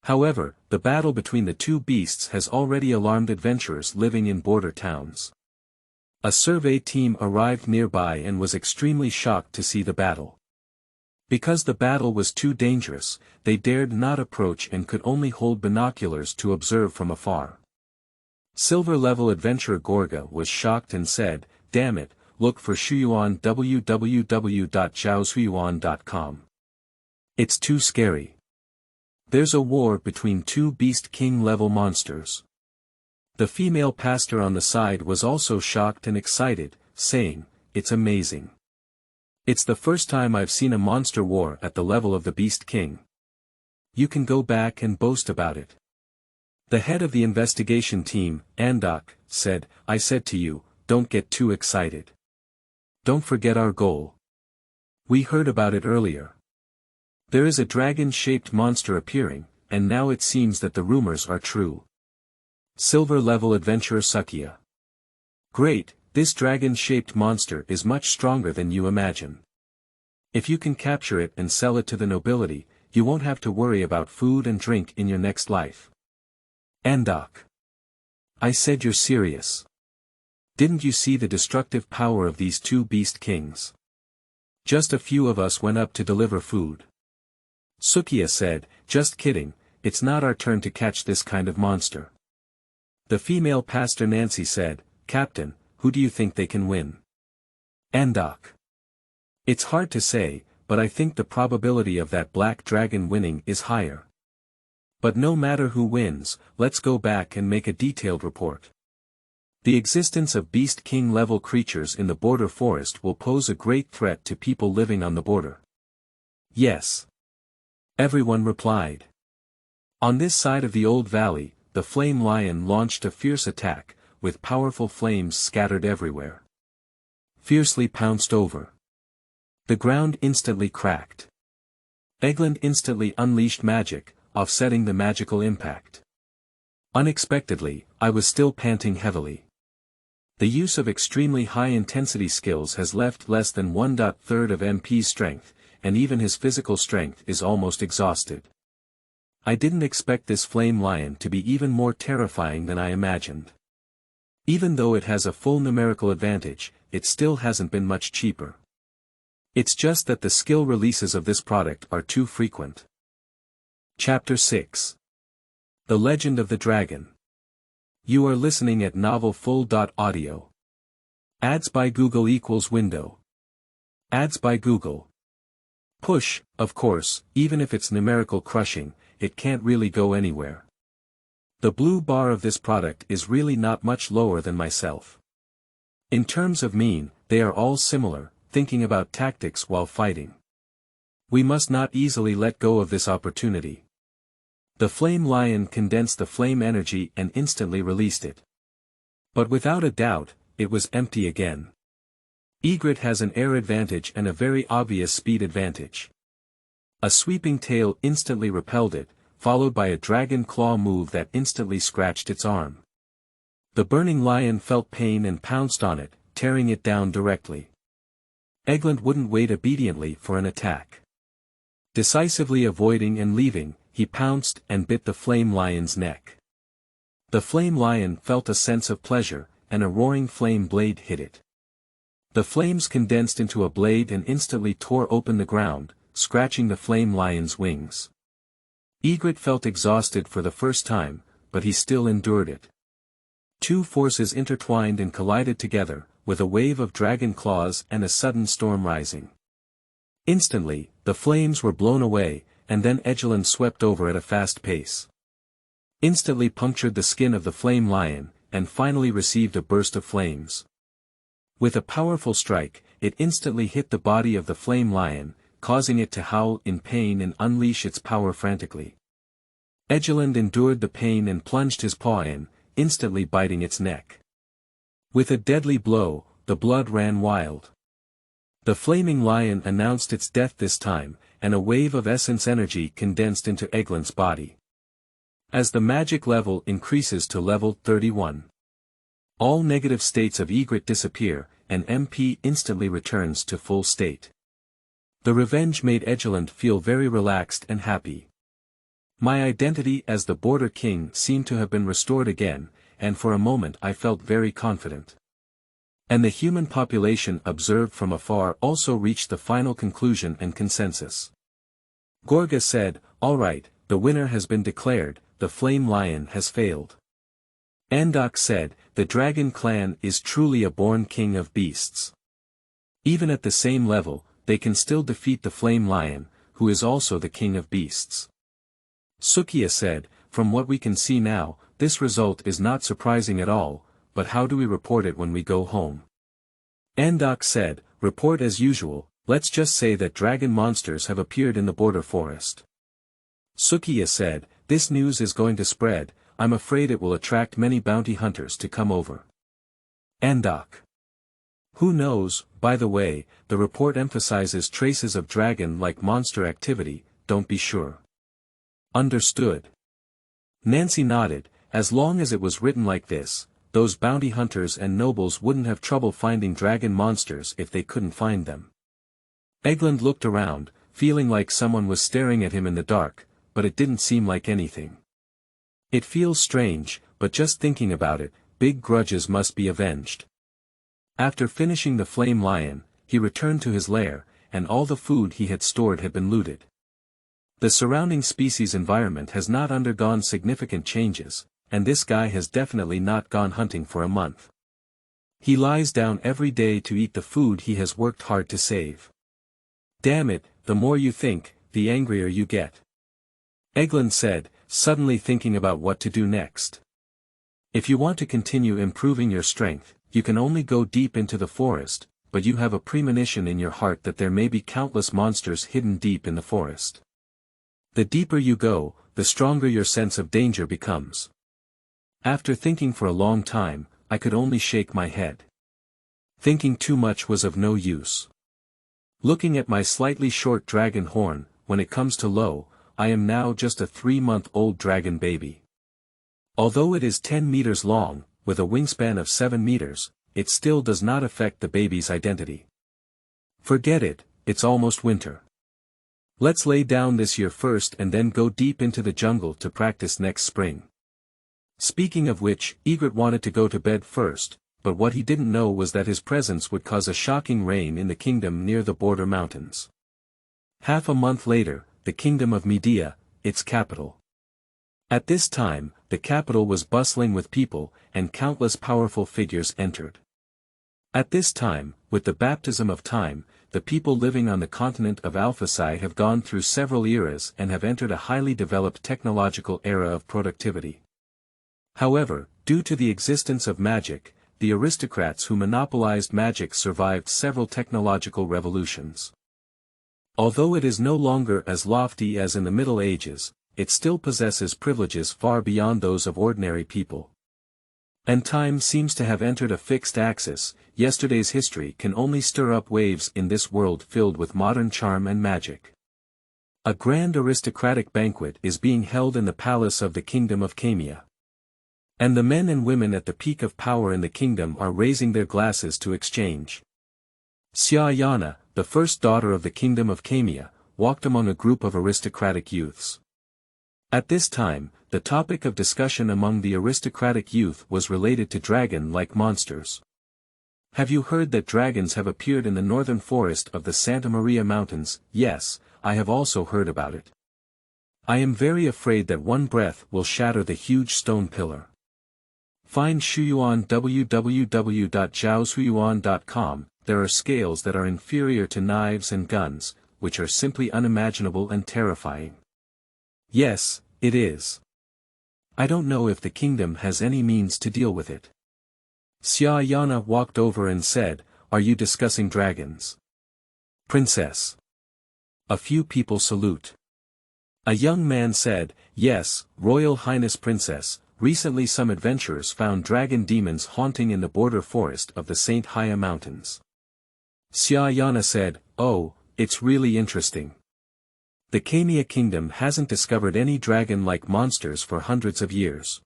However, the battle between the two beasts has already alarmed adventurers living in border towns. A survey team arrived nearby and was extremely shocked to see the battle. Because the battle was too dangerous, they dared not approach and could only hold binoculars to observe from afar. Silver-level adventurer Gorga was shocked and said, "Damn it, look for Shuyuan www.zhaoshuyuan.com. It's too scary. There's a war between two Beast King-level monsters." The female pastor on the side was also shocked and excited, saying, "It's amazing. It's the first time I've seen a monster war at the level of the Beast King. You can go back and boast about it." The head of the investigation team, Andok, said, "I said to you, don't get too excited. Don't forget our goal. We heard about it earlier. There is a dragon-shaped monster appearing, and now it seems that the rumors are true." Silver-level adventurer Sukiya. "Great, this dragon-shaped monster is much stronger than you imagine. If you can capture it and sell it to the nobility, you won't have to worry about food and drink in your next life." Andok. "I said you're serious. Didn't you see the destructive power of these two beast kings? Just a few of us went up to deliver food." Sukiya said, "Just kidding, it's not our turn to catch this kind of monster." The female pastor Nancy said, "Captain, who do you think they can win?" Andok. "It's hard to say, but I think the probability of that black dragon winning is higher." But no matter who wins, let's go back and make a detailed report. The existence of Beast King level creatures in the border forest will pose a great threat to people living on the border. Yes. Everyone replied. On this side of the old valley, the flame lion launched a fierce attack, with powerful flames scattered everywhere. Fiercely pounced over. The ground instantly cracked. Eglin instantly unleashed magic, offsetting the magical impact. Unexpectedly, I was still panting heavily. The use of extremely high-intensity skills has left less than 1/3 of MP's strength, and even his physical strength is almost exhausted. I didn't expect this flame lion to be even more terrifying than I imagined. Even though it has a full numerical advantage, it still hasn't been much cheaper. It's just that the skill releases of this product are too frequent. Chapter 6. The Legend of the Dragon. You are listening at novelfull.audio. Ads by Google equals window. Ads by Google. Push, of course, even if it's numerical crushing, it can't really go anywhere. The blue bar of this product is really not much lower than myself. In terms of mean, they are all similar, thinking about tactics while fighting. We must not easily let go of this opportunity. The flame lion condensed the flame energy and instantly released it. But without a doubt, it was empty again. Egret has an air advantage and a very obvious speed advantage. A sweeping tail instantly repelled it, followed by a dragon claw move that instantly scratched its arm. The burning lion felt pain and pounced on it, tearing it down directly. Eglin wouldn't wait obediently for an attack. Decisively avoiding and leaving, he pounced and bit the flame lion's neck. The flame lion felt a sense of pleasure, and a roaring flame blade hit it. The flames condensed into a blade and instantly tore open the ground, scratching the flame lion's wings. Egret felt exhausted for the first time, but he still endured it. Two forces intertwined and collided together, with a wave of dragon claws and a sudden storm rising. Instantly, the flames were blown away, and then Eglin swept over at a fast pace. Instantly punctured the skin of the flame lion, and finally received a burst of flames. With a powerful strike, it instantly hit the body of the flame lion, causing it to howl in pain and unleash its power frantically. Eglin endured the pain and plunged his paw in, instantly biting its neck. With a deadly blow, the blood ran wild. The flaming lion announced its death this time, and a wave of essence energy condensed into Eglin's body. As the magic level increases to level 31. All negative states of Egret disappear, and MP instantly returns to full state. The revenge made Eglin feel very relaxed and happy. My identity as the Border King seemed to have been restored again, and for a moment I felt very confident. And the human population observed from afar also reached the final conclusion and consensus. Gorga said, "All right, the winner has been declared, the flame lion has failed." Andok said, "The dragon clan is truly a born king of beasts. Even at the same level, they can still defeat the flame lion, who is also the king of beasts." Sukiya said, "From what we can see now, this result is not surprising at all, but how do we report it when we go home?" Andok said, "Report as usual, let's just say that dragon monsters have appeared in the border forest." Sukiya said, "This news is going to spread, I'm afraid it will attract many bounty hunters to come over." Andok. "Who knows, by the way, the report emphasizes traces of dragon-like monster activity, don't be sure." Understood. Nancy nodded, as long as it was written like this, those bounty hunters and nobles wouldn't have trouble finding dragon monsters if they couldn't find them. Eglin looked around, feeling like someone was staring at him in the dark, but it didn't seem like anything. It feels strange, but just thinking about it, big grudges must be avenged. After finishing the flame lion, he returned to his lair, and all the food he had stored had been looted. The surrounding species environment has not undergone significant changes, and this guy has definitely not gone hunting for a month. He lies down every day to eat the food he has worked hard to save. Damn it, the more you think, the angrier you get. Eglin said, suddenly thinking about what to do next. If you want to continue improving your strength, you can only go deep into the forest, but you have a premonition in your heart that there may be countless monsters hidden deep in the forest. The deeper you go, the stronger your sense of danger becomes. After thinking for a long time, I could only shake my head. Thinking too much was of no use. Looking at my slightly short dragon horn, when it comes to low, I am now just a 3-month-old dragon baby. Although it is 10 meters long, with a wingspan of 7 meters, it still does not affect the baby's identity. Forget it, it's almost winter. Let's lay down this year first and then go deep into the jungle to practice next spring. Speaking of which, Egret wanted to go to bed first, but what he didn't know was that his presence would cause a shocking rain in the kingdom near the border mountains. Half a month later, the kingdom of Medea, its capital. At this time, the capital was bustling with people, and countless powerful figures entered. At this time, with the baptism of time, the people living on the continent of Alphasai have gone through several eras and have entered a highly developed technological era of productivity. However, due to the existence of magic, the aristocrats who monopolized magic survived several technological revolutions. Although it is no longer as lofty as in the Middle Ages, it still possesses privileges far beyond those of ordinary people. And time seems to have entered a fixed axis. Yesterday's history can only stir up waves in this world filled with modern charm and magic. A grand aristocratic banquet is being held in the palace of the kingdom of Camia. And the men and women at the peak of power in the kingdom are raising their glasses to exchange. Syayana, the first daughter of the kingdom of Camia, walked among a group of aristocratic youths. At this time, the topic of discussion among the aristocratic youth was related to dragon-like monsters. Have you heard that dragons have appeared in the northern forest of the Santa Maria Mountains? Yes, I have also heard about it. I am very afraid that one breath will shatter the huge stone pillar. Find Shuyuan www.zhaoshuyuan.com. There are scales that are inferior to knives and guns, which are simply unimaginable and terrifying. Yes, it is. I don't know if the kingdom has any means to deal with it. Syayana walked over and said, "Are you discussing dragons?" Princess. A few people salute. A young man said, "Yes, Royal Highness Princess, recently some adventurers found dragon demons haunting in the border forest of the St. Haya Mountains." Syayana said, "Oh, it's really interesting. The Camia kingdom hasn't discovered any dragon-like monsters for hundreds of years."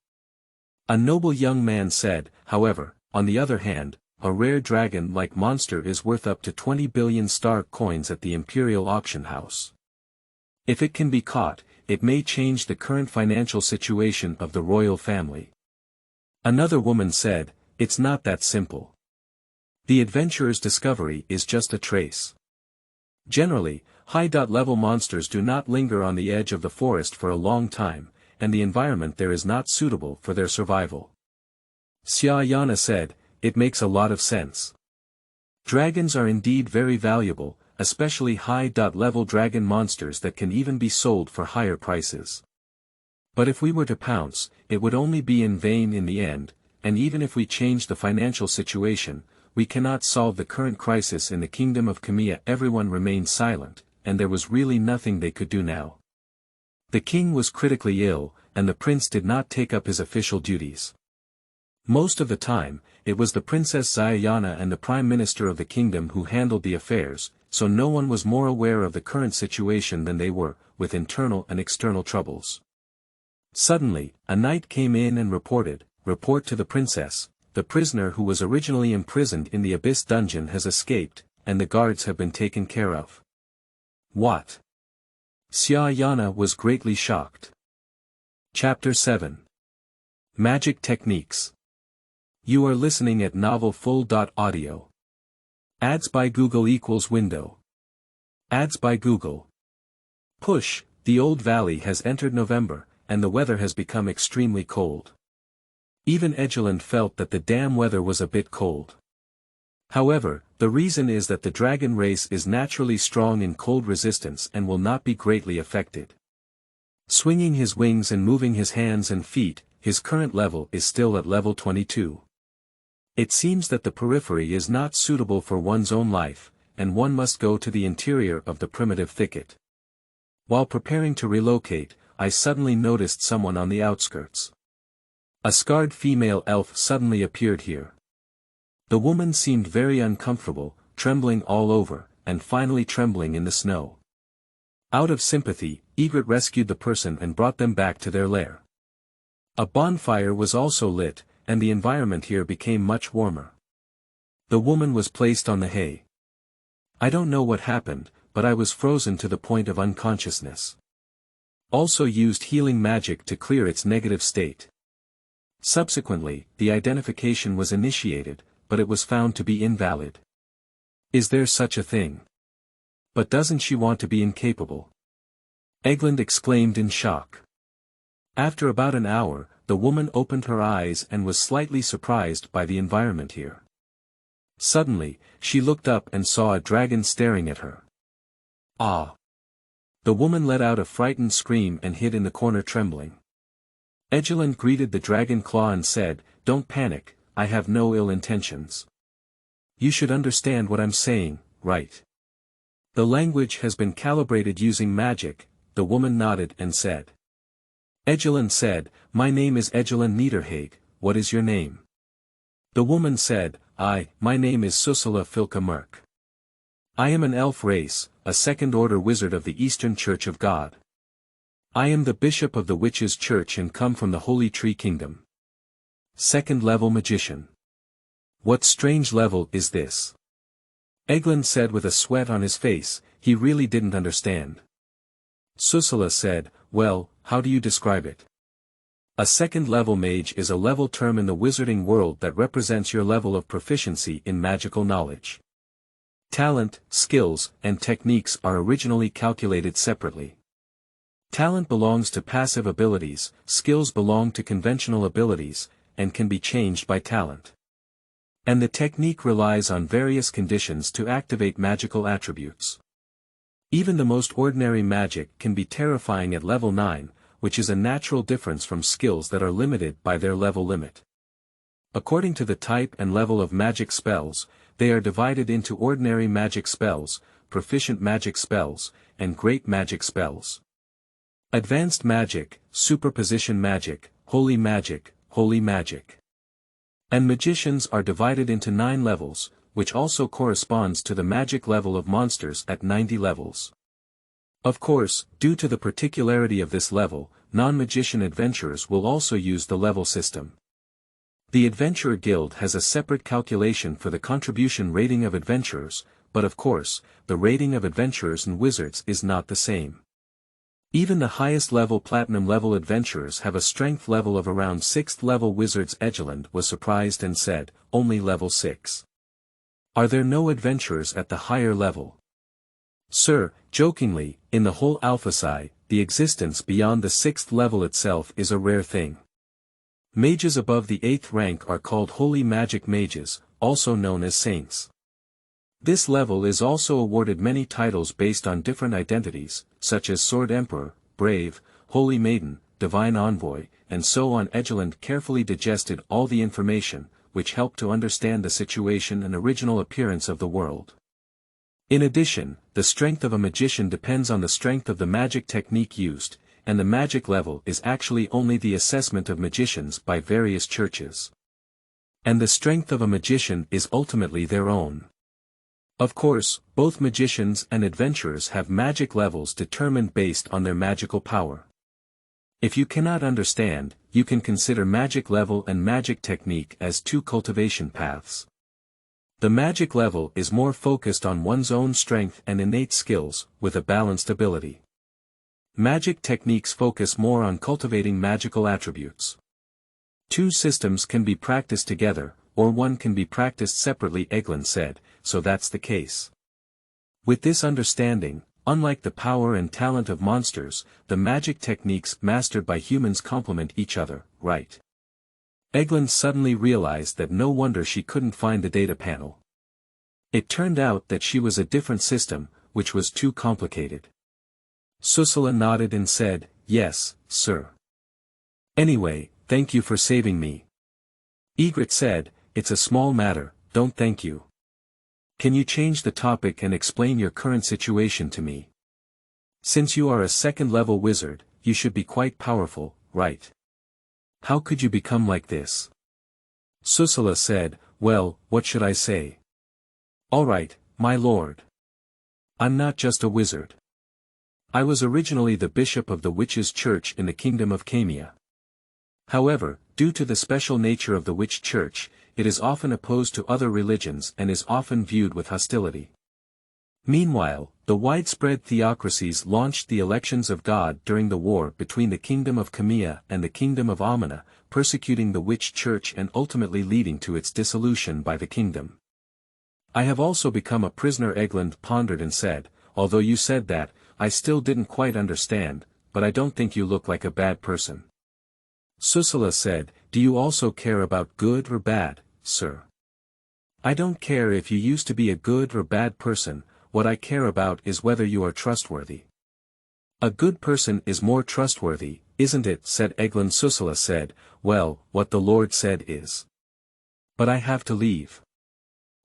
A noble young man said, "However, on the other hand, a rare dragon-like monster is worth up to 20 billion star coins at the Imperial Auction House. If it can be caught, it may change the current financial situation of the royal family." Another woman said, "It's not that simple. The adventurer's discovery is just a trace. Generally, high-level monsters do not linger on the edge of the forest for a long time, and the environment there is not suitable for their survival." Syayana said, "It makes a lot of sense. Dragons are indeed very valuable, especially high-level dragon monsters that can even be sold for higher prices. But if we were to pounce, it would only be in vain in the end, and even if we change the financial situation, we cannot solve the current crisis in the kingdom of Camia." Everyone remained silent, and there was really nothing they could do now. The king was critically ill, and the prince did not take up his official duties. Most of the time, it was the Princess Syayana and the Prime Minister of the kingdom who handled the affairs, so no one was more aware of the current situation than they were, with internal and external troubles. Suddenly, a knight came in and reported, "Report to the princess, the prisoner who was originally imprisoned in the Abyss dungeon has escaped, and the guards have been taken care of." What? Syayana was greatly shocked. Chapter 7. Magic Techniques. You are listening at novelfull.audio. Ads by Google equals window. Ads by Google. Push, the Old Valley has entered November, and the weather has become extremely cold. Even Egeland felt that the damn weather was a bit cold. However, the reason is that the dragon race is naturally strong in cold resistance and will not be greatly affected. Swinging his wings and moving his hands and feet, his current level is still at level 22. It seems that the periphery is not suitable for one's own life, and one must go to the interior of the primitive thicket. While preparing to relocate, I suddenly noticed someone on the outskirts. A scarred female elf suddenly appeared here. The woman seemed very uncomfortable, trembling all over, and finally trembling in the snow. Out of sympathy, Egret rescued the person and brought them back to their lair. A bonfire was also lit, and the environment here became much warmer. The woman was placed on the hay. I don't know what happened, but I was frozen to the point of unconsciousness. Also used healing magic to clear its negative state. Subsequently, the identification was initiated, but it was found to be invalid. Is there such a thing? But doesn't she want to be incapable? Egland exclaimed in shock. After about an hour, the woman opened her eyes and was slightly surprised by the environment here. Suddenly, she looked up and saw a dragon staring at her. Ah! The woman let out a frightened scream and hid in the corner trembling. Egeland greeted the dragon claw and said, "Don't panic, I have no ill intentions. You should understand what I'm saying, right? The language has been calibrated using magic." The woman nodded and said. Egeland said, "My name is Egeland Niederhage, what is your name?" The woman said, My name is Susila Filka Merk. I am an elf race, a second-order wizard of the Eastern Church of God. I am the bishop of the Witches' Church and come from the Holy Tree Kingdom. Second-level magician. What strange level is this? Egland said with a sweat on his face, he really didn't understand. Susila said, "Well, how do you describe it?" A second-level mage is a level term in the wizarding world that represents your level of proficiency in magical knowledge. Talent, skills, and techniques are originally calculated separately. Talent belongs to passive abilities, skills belong to conventional abilities, and can be changed by talent. And the technique relies on various conditions to activate magical attributes. Even the most ordinary magic can be terrifying at level 9, which is a natural difference from skills that are limited by their level limit. According to the type and level of magic spells, they are divided into ordinary magic spells, proficient magic spells, and great magic spells. Advanced magic, superposition magic, holy magic, holy magic. And magicians are divided into 9 levels, which also corresponds to the magic level of monsters at 90 levels. Of course, due to the particularity of this level, non-magician adventurers will also use the level system. The Adventurer Guild has a separate calculation for the contribution rating of adventurers, but of course, the rating of adventurers and wizards is not the same. Even the highest level platinum level adventurers have a strength level of around 6th level wizards. Egeland was surprised and said, "Only level 6. Are there no adventurers at the higher level?" "Sir," jokingly, "in the whole Alphasai, the existence beyond the 6th level itself is a rare thing. Mages above the 8th rank are called holy magic mages, also known as saints. This level is also awarded many titles based on different identities, such as Sword Emperor, Brave, Holy Maiden, Divine Envoy, and so on." Egeland carefully digested all the information, which helped to understand the situation and original appearance of the world. In addition, the strength of a magician depends on the strength of the magic technique used, and the magic level is actually only the assessment of magicians by various churches. And the strength of a magician is ultimately their own. Of course, both magicians and adventurers have magic levels determined based on their magical power. If you cannot understand, you can consider magic level and magic technique as 2 cultivation paths. The magic level is more focused on one's own strength and innate skills, with a balanced ability. Magic techniques focus more on cultivating magical attributes. 2 systems can be practiced together, or one can be practiced separately. Egland said, "So that's the case." With this understanding, unlike the power and talent of monsters, the magic techniques mastered by humans complement each other, right? Egland suddenly realized that no wonder she couldn't find the data panel. It turned out that she was a different system, which was too complicated. Susila nodded and said, yes, sir. Anyway, thank you for saving me. Ygritte said, it's a small matter, don't thank you. Can you change the topic and explain your current situation to me? Since you are a second-level wizard, you should be quite powerful, right? How could you become like this? Susila said, well, what should I say? All right, my lord. I'm not just a wizard. I was originally the bishop of the Witches' Church in the Kingdom of Camia. However, due to the special nature of the Witch Church, it is often opposed to other religions and is often viewed with hostility. Meanwhile, the widespread theocracies launched the elections of God during the war between the Kingdom of Camia and the Kingdom of Amina, persecuting the Witch Church and ultimately leading to its dissolution by the kingdom. I have also become a prisoner. Eglund pondered and said, although you said that, I still didn't quite understand, but I don't think you look like a bad person. Susila said, do you also care about good or bad, sir? I don't care if you used to be a good or bad person, what I care about is whether you are trustworthy. A good person is more trustworthy, isn't it? Said Eglund. Susila said, well, what the Lord said is. But I have to leave.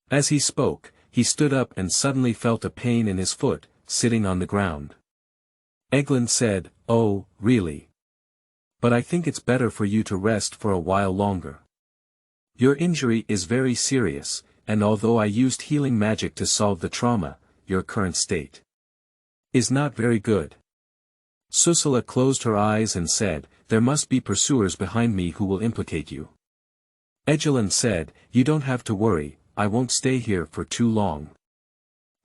As he spoke, he stood up and suddenly felt a pain in his foot, sitting on the ground. Eglund said, oh, really? But I think it's better for you to rest for a while longer. Your injury is very serious, and although I used healing magic to solve the trauma, your current state is not very good. Susila closed her eyes and said, there must be pursuers behind me who will implicate you. Egelund said, you don't have to worry, I won't stay here for too long.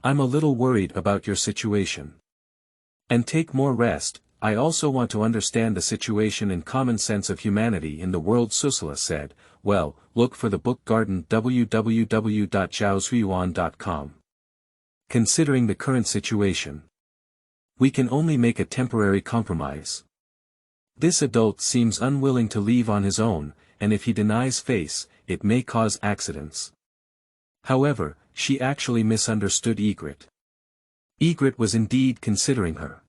I'm a little worried about your situation. And take more rest, I also want to understand the situation and common sense of humanity in the world. Susila said, well, look for the book Garden www.zhaozhuiyuan.com. Considering the current situation, we can only make a temporary compromise. This adult seems unwilling to leave on his own, and if he denies face, it may cause accidents. However, she actually misunderstood Ygritte. Ygritte was indeed considering her.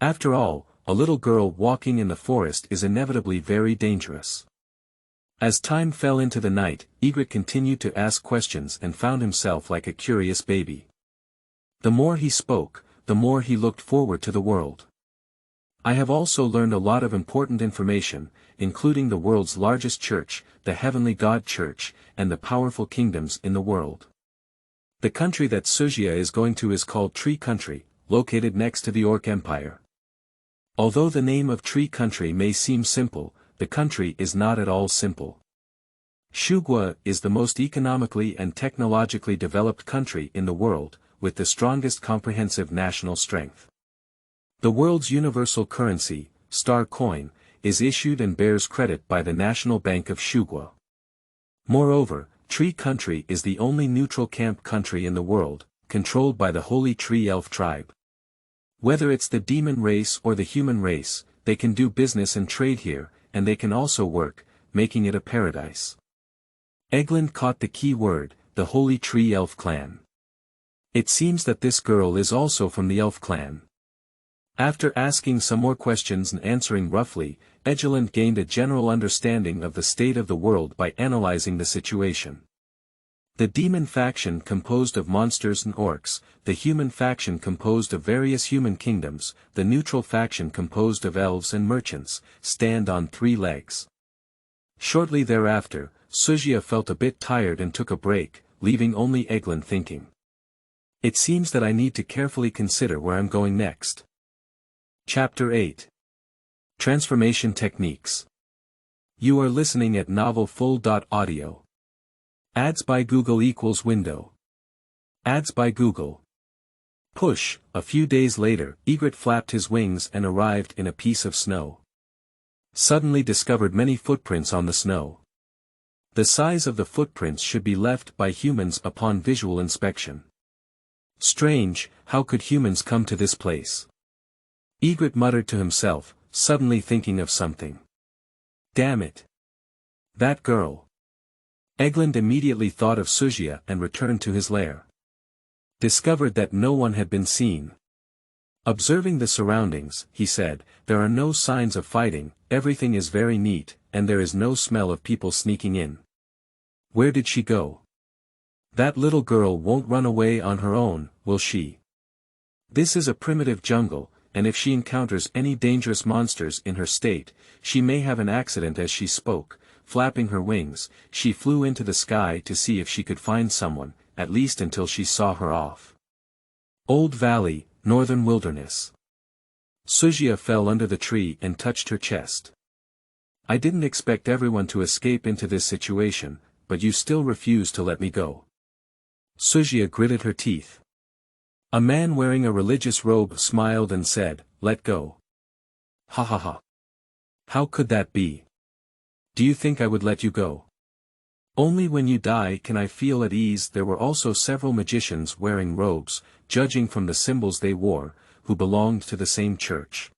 After all, a little girl walking in the forest is inevitably very dangerous. As time fell into the night, Ygritte continued to ask questions and found himself like a curious baby. The more he spoke, the more he looked forward to the world. I have also learned a lot of important information, including the world's largest church, the Heavenly God Church, and the powerful kingdoms in the world. The country that Sujia is going to is called Tree Country, located next to the Orc Empire. Although the name of Tree Country may seem simple, the country is not at all simple. Shugwa is the most economically and technologically developed country in the world, with the strongest comprehensive national strength. The world's universal currency, Star Coin, is issued and bears credit by the National Bank of Shugwa. Moreover, Tree Country is the only neutral camp country in the world, controlled by the Holy Tree Elf tribe. Whether it's the demon race or the human race, they can do business and trade here, and they can also work, making it a paradise. Eglund caught the key word, the Holy Tree Elf clan. It seems that this girl is also from the elf clan. After asking some more questions and answering roughly, Egelund gained a general understanding of the state of the world by analyzing the situation. The demon faction composed of monsters and orcs, the human faction composed of various human kingdoms, the neutral faction composed of elves and merchants, stand on 3 legs. Shortly thereafter, Sujia felt a bit tired and took a break, leaving only Eglund thinking. It seems that I need to carefully consider where I'm going next. Chapter 8. Transformation Techniques. You are listening at novelfull.audio. Ads by Google equals window. Ads by Google. Push. A few days later, Ygritte flapped his wings and arrived in a piece of snow. Suddenly discovered many footprints on the snow. The size of the footprints should be left by humans upon visual inspection. Strange, how could humans come to this place? Ygritte muttered to himself, suddenly thinking of something. Damn it. That girl. Eglund immediately thought of Sujia and returned to his lair. Discovered that no one had been seen. Observing the surroundings, he said, there are no signs of fighting, everything is very neat, and there is no smell of people sneaking in. Where did she go? That little girl won't run away on her own, will she? This is a primitive jungle, and if she encounters any dangerous monsters in her state, she may have an accident. As she spoke, flapping her wings, she flew into the sky to see if she could find someone, at least until she saw her off. Old Valley, Northern Wilderness. Sujia fell under the tree and touched her chest. I didn't expect everyone to escape into this situation, but you still refuse to let me go. Sujia gritted her teeth. A man wearing a religious robe smiled and said, let go. Ha ha ha. How could that be? Do you think I would let you go? Only when you die can I feel at ease. There were also several magicians wearing robes, judging from the symbols they wore, who belonged to the same church.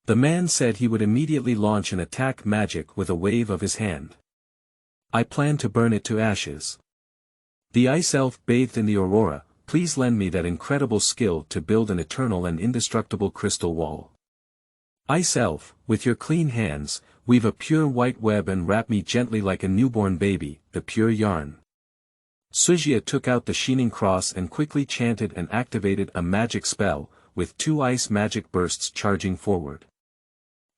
The man said he would immediately launch an attack magic with a wave of his hand. I plan to burn it to ashes. The ice elf bathed in the aurora, please lend me that incredible skill to build an eternal and indestructible crystal wall. Ice elf, with your clean hands, weave a pure white web and wrap me gently like a newborn baby, the pure yarn. Sujia took out the sheening cross and quickly chanted and activated a magic spell, with 2 ice magic bursts charging forward.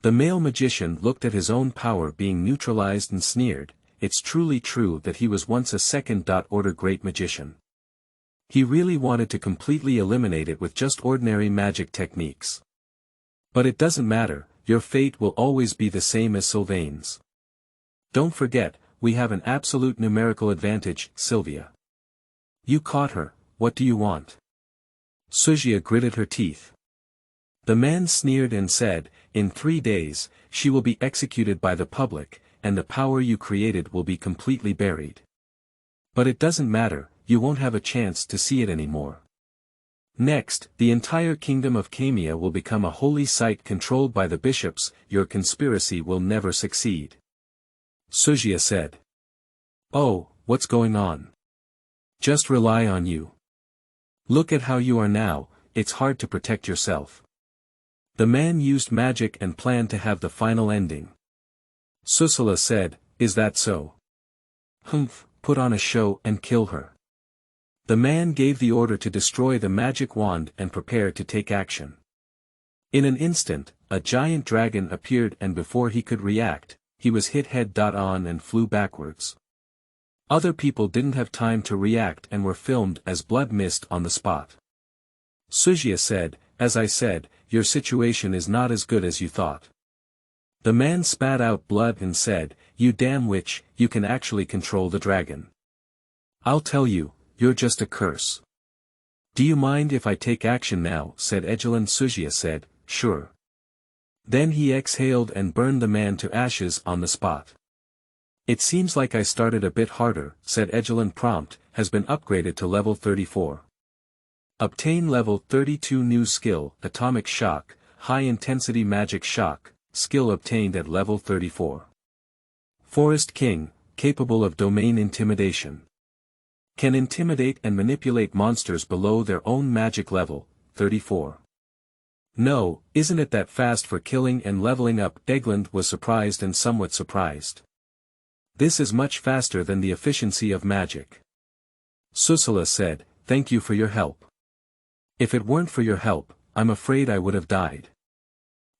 The male magician looked at his own power being neutralized and sneered, it's truly true that he was once a second-order great magician. He really wanted to completely eliminate it with just ordinary magic techniques. But it doesn't matter, your fate will always be the same as Sylvain's. Don't forget, we have an absolute numerical advantage, Sylvia. You caught her, what do you want? Sujia gritted her teeth. The man sneered and said, in 3 days, she will be executed by the public, and the power you created will be completely buried. But it doesn't matter, you won't have a chance to see it anymore. Next, the entire kingdom of Kemia will become a holy site controlled by the bishops. Your conspiracy will never succeed. Sujia said. Oh, what's going on? Just rely on you. Look at how you are now, it's hard to protect yourself. The man used magic and planned to have the final ending. Susila said, is that so? Humph, put on a show and kill her. The man gave the order to destroy the magic wand and prepare to take action. In an instant, a giant dragon appeared and before he could react, he was hit head-on and flew backwards. Other people didn't have time to react and were filmed as blood mist on the spot. Sujia said, as I said, your situation is not as good as you thought. The man spat out blood and said, you damn witch, you can actually control the dragon. I'll tell you, you're just a curse. Do you mind if I take action now? Said Egelin. Sujia said, sure. Then he exhaled and burned the man to ashes on the spot. It seems like I started a bit harder, said Egelin. Prompt, has been upgraded to level 34. Obtain level 32 new skill, Atomic Shock, High Intensity Magic Shock, skill obtained at level 34. Forest King, capable of domain intimidation. Can intimidate and manipulate monsters below their own magic level, 34. No, isn't it that fast for killing and leveling up? Eglund was surprised and somewhat surprised. This is much faster than the efficiency of magic. Susila said, thank you for your help. If it weren't for your help, I'm afraid I would have died.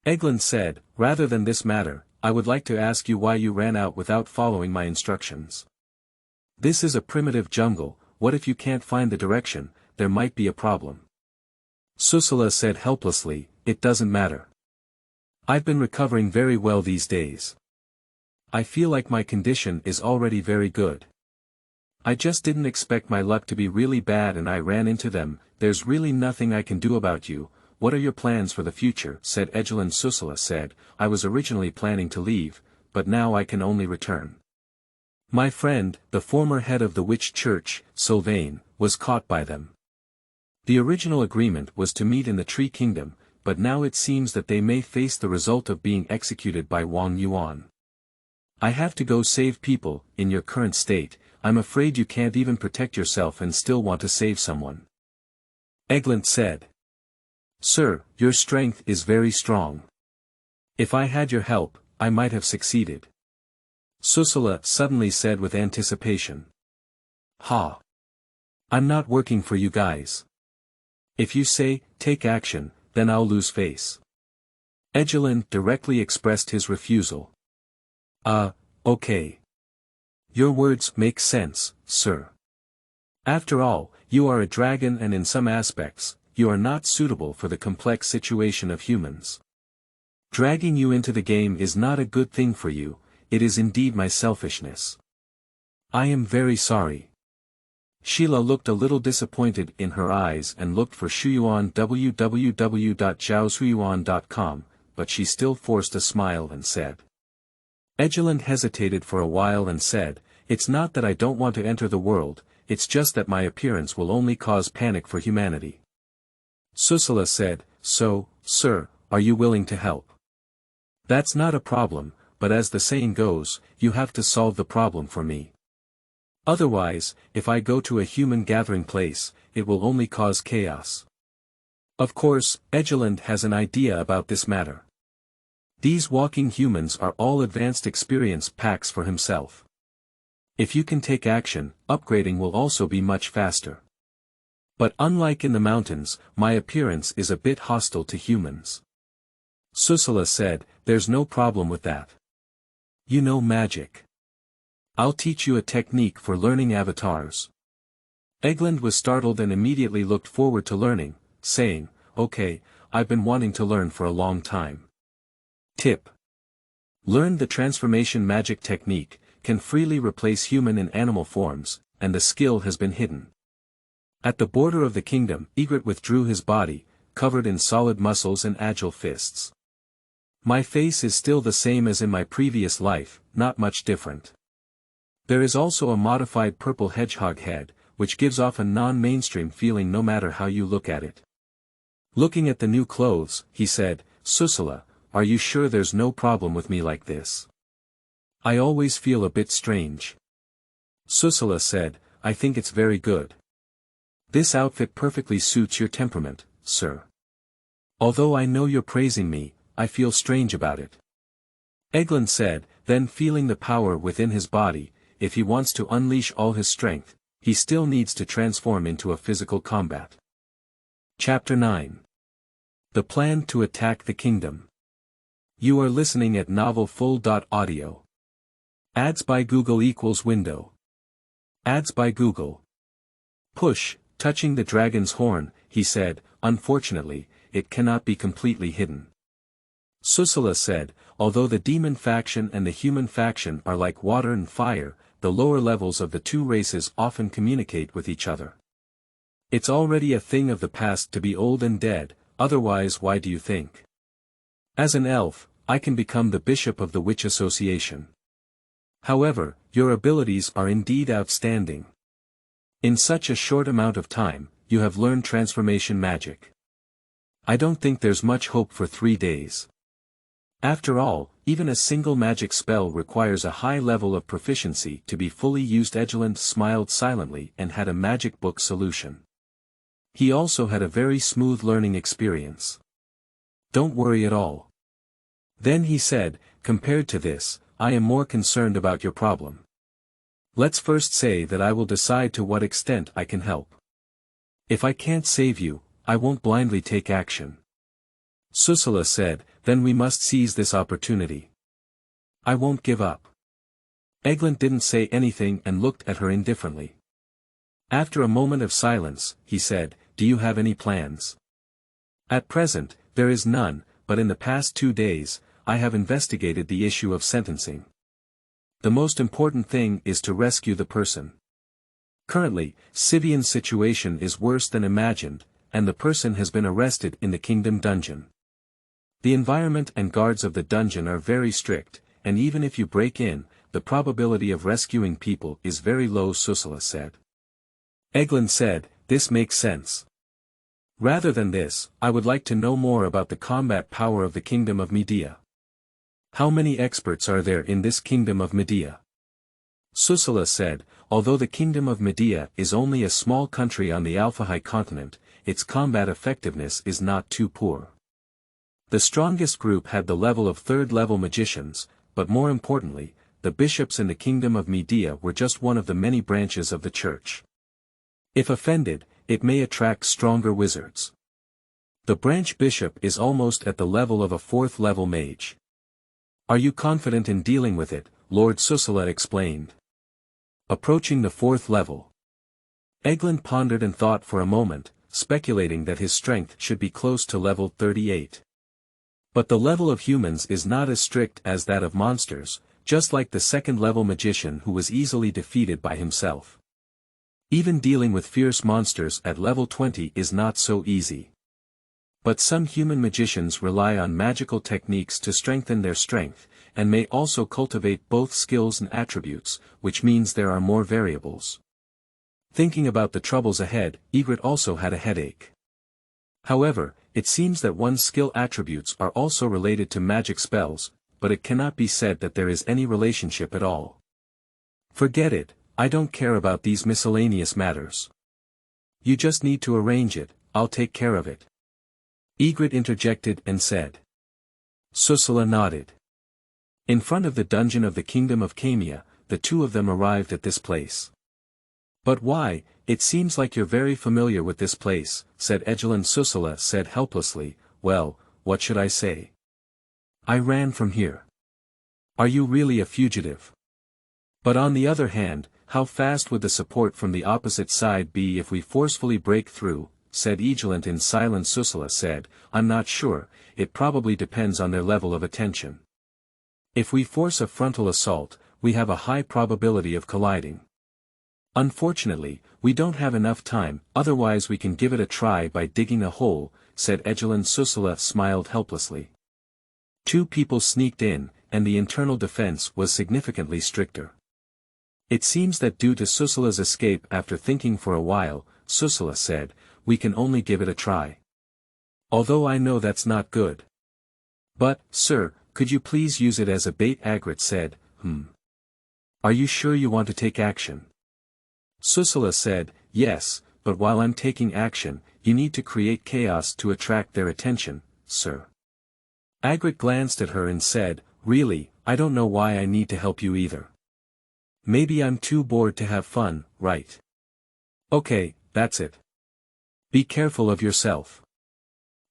Eglund said, rather than this matter, I would like to ask you why you ran out without following my instructions. This is a primitive jungle, what if you can't find the direction? There might be a problem. Susila said helplessly, it doesn't matter. I've been recovering very well these days. I feel like my condition is already very good. I just didn't expect my luck to be really bad and I ran into them. There's really nothing I can do about you. What are your plans for the future? Said Egelin. Susila said, I was originally planning to leave, but now I can only return. My friend, the former head of the witch church, Sylvain, was caught by them. The original agreement was to meet in the Tree Kingdom, but now it seems that they may face the result of being executed by Wang Yuan. I have to go save people. In your current state, I'm afraid you can't even protect yourself and still want to save someone. Eglint said. Sir, your strength is very strong. If I had your help, I might have succeeded. Susula suddenly said with anticipation. Ha! I'm not working for you guys. If you say, take action, then I'll lose face. Egelund directly expressed his refusal. Okay. Your words make sense, sir. After all, you are a dragon and in some aspects, you are not suitable for the complex situation of humans. Dragging you into the game is not a good thing for you, it is indeed my selfishness. I am very sorry. Sheila looked a little disappointed in her eyes and looked for Shuyuan www.zhaoshuyuan.com, but she still forced a smile and said. Egelund hesitated for a while and said, it's not that I don't want to enter the world, it's just that my appearance will only cause panic for humanity. Susula said, so, sir, are you willing to help? That's not a problem, but as the saying goes, you have to solve the problem for me. Otherwise, if I go to a human gathering place, it will only cause chaos. Of course, Egelund has an idea about this matter. These walking humans are all advanced experience packs for himself. If you can take action, upgrading will also be much faster. But unlike in the mountains, my appearance is a bit hostile to humans. Susula said, there's no problem with that. You know magic. I'll teach you a technique for learning avatars. Egelund was startled and immediately looked forward to learning, saying, okay, I've been wanting to learn for a long time. Tip. Learn the transformation magic technique, can freely replace human and animal forms, and the skill has been hidden. At the border of the kingdom, Egret withdrew his body, covered in solid muscles and agile fists. My face is still the same as in my previous life, not much different. There is also a modified purple hedgehog head, which gives off a non-mainstream feeling no matter how you look at it. Looking at the new clothes, he said, Susula, are you sure there's no problem with me like this? I always feel a bit strange. Susula said, I think it's very good. This outfit perfectly suits your temperament, sir. Although I know you're praising me, I feel strange about it. Egelund said, then feeling the power within his body, if he wants to unleash all his strength, he still needs to transform into a physical combat. Chapter 9. The Plan to Attack the Kingdom. You are listening at novelfull.audio. Ads by Google equals window. Ads by Google. Push, touching the dragon's horn, he said, unfortunately, it cannot be completely hidden. Susula said, although the demon faction and the human faction are like water and fire, the lower levels of the two races often communicate with each other. It's already a thing of the past to be old and dead, otherwise why do you think? As an elf, I can become the bishop of the Witch Association. However, your abilities are indeed outstanding. In such a short amount of time, you have learned transformation magic. I don't think there's much hope for 3 days. After all, even a single magic spell requires a high level of proficiency to be fully used. Egelund smiled silently and had a magic book solution. He also had a very smooth learning experience. Don't worry at all. Then he said, compared to this, I am more concerned about your problem. Let's first say that I will decide to what extent I can help. If I can't save you, I won't blindly take action. Susula said, then we must seize this opportunity. I won't give up. Egelund didn't say anything and looked at her indifferently. After a moment of silence, he said, do you have any plans? At present, there is none, but in the past 2 days, I have investigated the issue of sentencing. The most important thing is to rescue the person. Currently, Sivian's situation is worse than imagined, and the person has been arrested in the kingdom dungeon. The environment and guards of the dungeon are very strict, and even if you break in, the probability of rescuing people is very low. Susula said. Egelund said, this makes sense. Rather than this, I would like to know more about the combat power of the kingdom of Medea. How many experts are there in this kingdom of Medea? Susula said, although the kingdom of Medea is only a small country on the Alpha High continent, its combat effectiveness is not too poor. The strongest group had the level of third-level magicians, but more importantly, the bishops in the kingdom of Media were just one of the many branches of the church. If offended, it may attract stronger wizards. The branch bishop is almost at the level of a fourth-level mage. Are you confident in dealing with it? Lord Susila explained. Approaching the fourth level. Eglin pondered and thought for a moment, speculating that his strength should be close to level 38. But the level of humans is not as strict as that of monsters, just like the second-level magician who was easily defeated by himself. Even dealing with fierce monsters at level 20 is not so easy. But some human magicians rely on magical techniques to strengthen their strength, and may also cultivate both skills and attributes, which means there are more variables. Thinking about the troubles ahead, Ygritte also had a headache. However, it seems that one's skill attributes are also related to magic spells, but it cannot be said that there is any relationship at all. Forget it, I don't care about these miscellaneous matters. You just need to arrange it, I'll take care of it. Ygritte interjected and said. Susila nodded. In front of the dungeon of the kingdom of Camia, the two of them arrived at this place. But why, it seems like you're very familiar with this place, said Egelin. Susila said helplessly, well, what should I say? I ran from here. Are you really a fugitive? But on the other hand, how fast would the support from the opposite side be if we forcefully break through, said Egelin in silence. Susila said, I'm not sure, it probably depends on their level of attention. If we force a frontal assault, we have a high probability of colliding. Unfortunately, we don't have enough time, otherwise we can give it a try by digging a hole, said Egelin. Susila smiled helplessly. Two people sneaked in, and the internal defense was significantly stricter. It seems that due to Susila's escape after thinking for a while, Susila said, we can only give it a try. Although I know that's not good. But, sir, could you please use it as a bait? Ygritte said, Are you sure you want to take action? Susila said, yes, but while I'm taking action, you need to create chaos to attract their attention, sir. Ygritte glanced at her and said, really, I don't know why I need to help you either. Maybe I'm too bored to have fun, right? Okay, that's it. Be careful of yourself.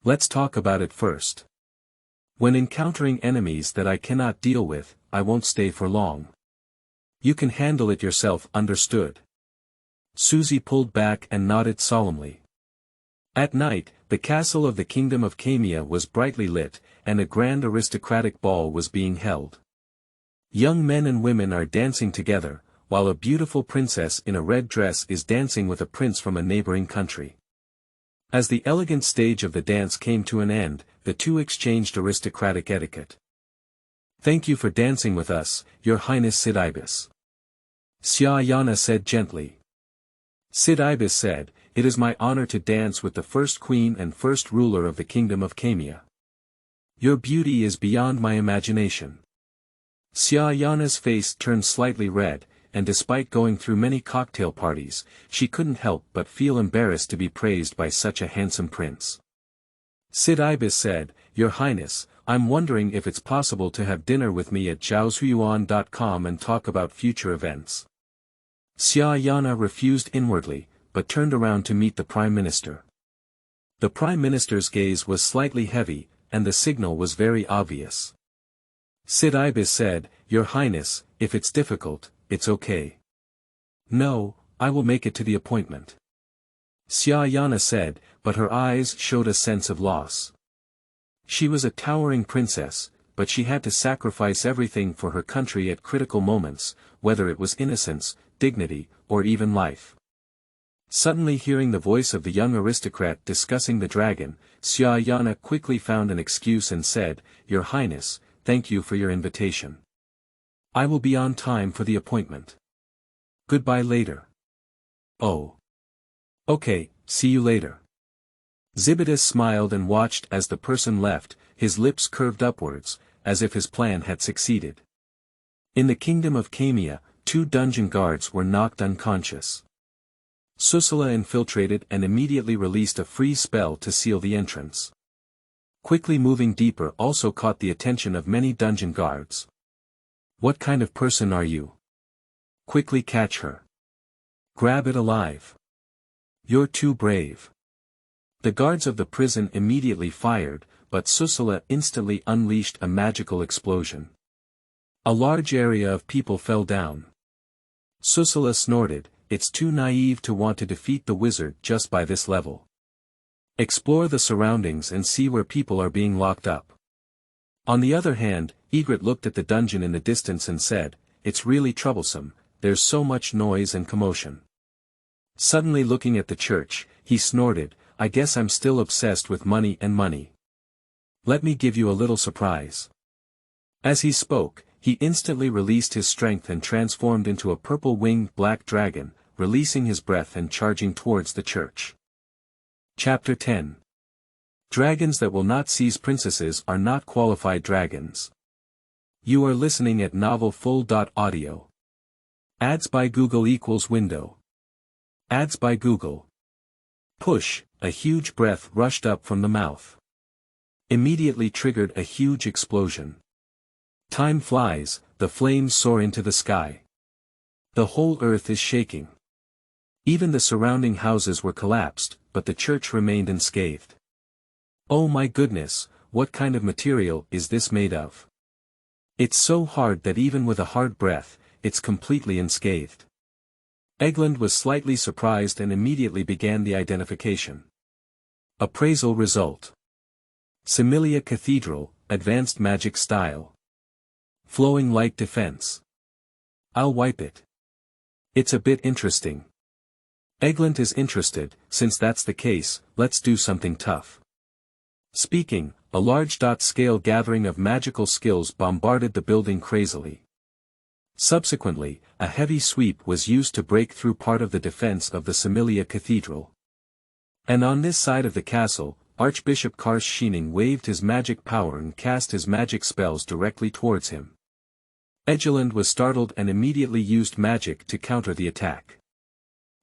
Let's talk about it first. When encountering enemies that I cannot deal with, I won't stay for long. You can handle it yourself, understood? Susie pulled back and nodded solemnly. At night, the castle of the kingdom of Camia was brightly lit, and a grand aristocratic ball was being held. Young men and women are dancing together, while a beautiful princess in a red dress is dancing with a prince from a neighboring country. As the elegant stage of the dance came to an end, the two exchanged aristocratic etiquette. Thank you for dancing with us, Your Highness Sid Ibis. Yana said gently. Sid Ibis said, it is my honor to dance with the first queen and first ruler of the kingdom of Camia. Your beauty is beyond my imagination. Yana's face turned slightly red, and despite going through many cocktail parties, she couldn't help but feel embarrassed to be praised by such a handsome prince. Sid Ibis said, Your Highness, I'm wondering if it's possible to have dinner with me at zhaoshuyuan.com and talk about future events. Yana refused inwardly, but turned around to meet the Prime Minister. The Prime Minister's gaze was slightly heavy, and the signal was very obvious. Sid Ibis said, Your Highness, if it's difficult, it's okay. No, I will make it to the appointment. Yana said, but her eyes showed a sense of loss. She was a towering princess, but she had to sacrifice everything for her country at critical moments, whether it was innocence, dignity, or even life. Suddenly hearing the voice of the young aristocrat discussing the dragon, Yana quickly found an excuse and said, Your Highness, thank you for your invitation. I will be on time for the appointment. Goodbye later. Oh. Okay, see you later. Zibidus smiled and watched as the person left, his lips curved upwards, as if his plan had succeeded. In the kingdom of Camia, 2 dungeon guards were knocked unconscious. Susila infiltrated and immediately released a freeze spell to seal the entrance. Quickly moving deeper also caught the attention of many dungeon guards. What kind of person are you? Quickly catch her. Grab it alive. You're too brave. The guards of the prison immediately fired, but Susila instantly unleashed a magical explosion. A large area of people fell down. Susila snorted, it's too naive to want to defeat the wizard just by this level. Explore the surroundings and see where people are being locked up. On the other hand, Egret looked at the dungeon in the distance and said, it's really troublesome, there's so much noise and commotion. Suddenly looking at the church, he snorted, I guess I'm still obsessed with money and money. Let me give you a little surprise. As he spoke, he instantly released his strength and transformed into a purple-winged black dragon, releasing his breath and charging towards the church. Chapter 10. Dragons that will not seize princesses are not qualified dragons. You are listening at novelfull.audio. Ads by Google equals window. Ads by Google. Push, a huge breath rushed up from the mouth. Immediately triggered a huge explosion. Time flies, the flames soar into the sky. The whole earth is shaking. Even the surrounding houses were collapsed, but the church remained unscathed. Oh my goodness, what kind of material is this made of? It's so hard that even with a hard breath, it's completely unscathed. Egland was slightly surprised and immediately began the identification. Appraisal result. Similia Cathedral, Advanced Magic Style. Flowing Light Defense. I'll wipe it. It's a bit interesting. Egland is interested, since that's the case, let's do something tough. Speaking, a large scale gathering of magical skills bombarded the building crazily. Subsequently, a heavy sweep was used to break through part of the defense of the Similia Cathedral. And on this side of the castle, Archbishop Karsh Sheening waved his magic power and cast his magic spells directly towards him. Egeland was startled and immediately used magic to counter the attack.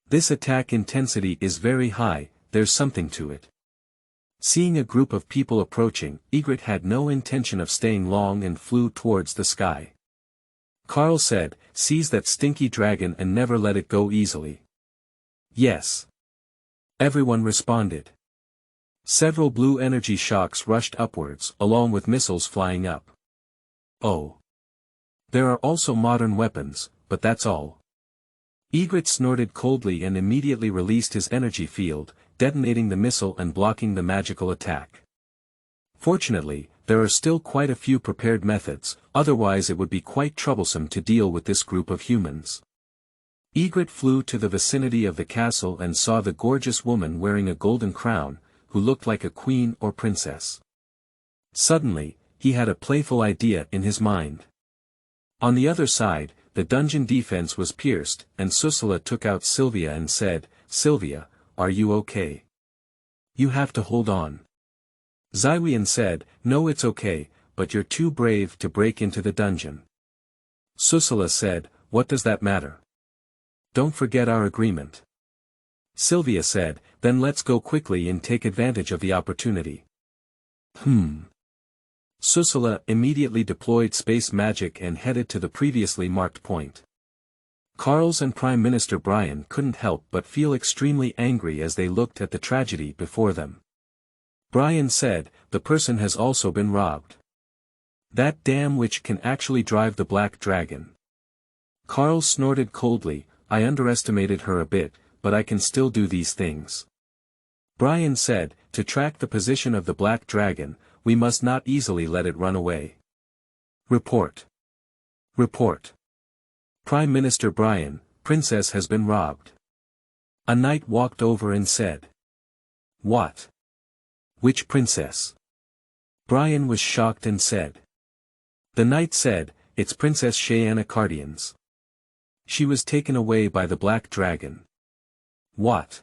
This attack intensity is very high, there's something to it. Seeing a group of people approaching, Egret had no intention of staying long and flew towards the sky. Carl said, seize that stinky dragon and never let it go easily. Yes. Everyone responded. Several blue energy shocks rushed upwards, along with missiles flying up. Oh. There are also modern weapons, but that's all. Egret snorted coldly and immediately released his energy field, detonating the missile and blocking the magical attack. Fortunately, there are still quite a few prepared methods, otherwise it would be quite troublesome to deal with this group of humans. Egret flew to the vicinity of the castle and saw the gorgeous woman wearing a golden crown, who looked like a queen or princess. Suddenly, he had a playful idea in his mind. On the other side, the dungeon defense was pierced, and Susila took out Sylvia and said, Sylvia, are you okay? You have to hold on. Zywian said, no, it's okay, but you're too brave to break into the dungeon. Susila said, what does that matter? Don't forget our agreement. Sylvia said, then let's go quickly and take advantage of the opportunity. Susila immediately deployed space magic and headed to the previously marked point. Carls and Prime Minister Brian couldn't help but feel extremely angry as they looked at the tragedy before them. Brian said, the person has also been robbed. That damn witch can actually drive the black dragon. Carl snorted coldly, I underestimated her a bit, but I can still do these things. Brian said, to track the position of the black dragon, we must not easily let it run away. Report. Report. Prime Minister Brian, Princess has been robbed. A knight walked over and said. What? Which princess? Brian was shocked and said. The knight said, it's Princess Cheyenne Cardians. She was taken away by the black dragon. What?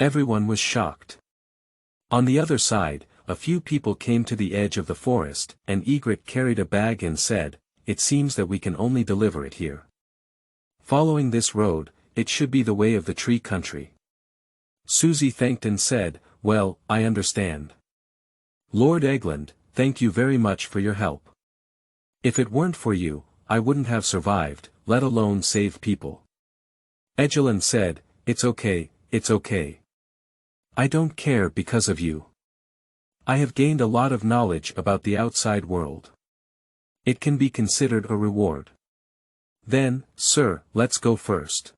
Everyone was shocked. On the other side, a few people came to the edge of the forest, and Egret carried a bag and said, it seems that we can only deliver it here. Following this road, it should be the way of the tree country. Susie thanked and said, well, I understand. Lord Egland, thank you very much for your help. If it weren't for you, I wouldn't have survived, let alone save people. Egelund said, it's okay, it's okay. I don't care because of you. I have gained a lot of knowledge about the outside world. It can be considered a reward. Then, sir, let's go first.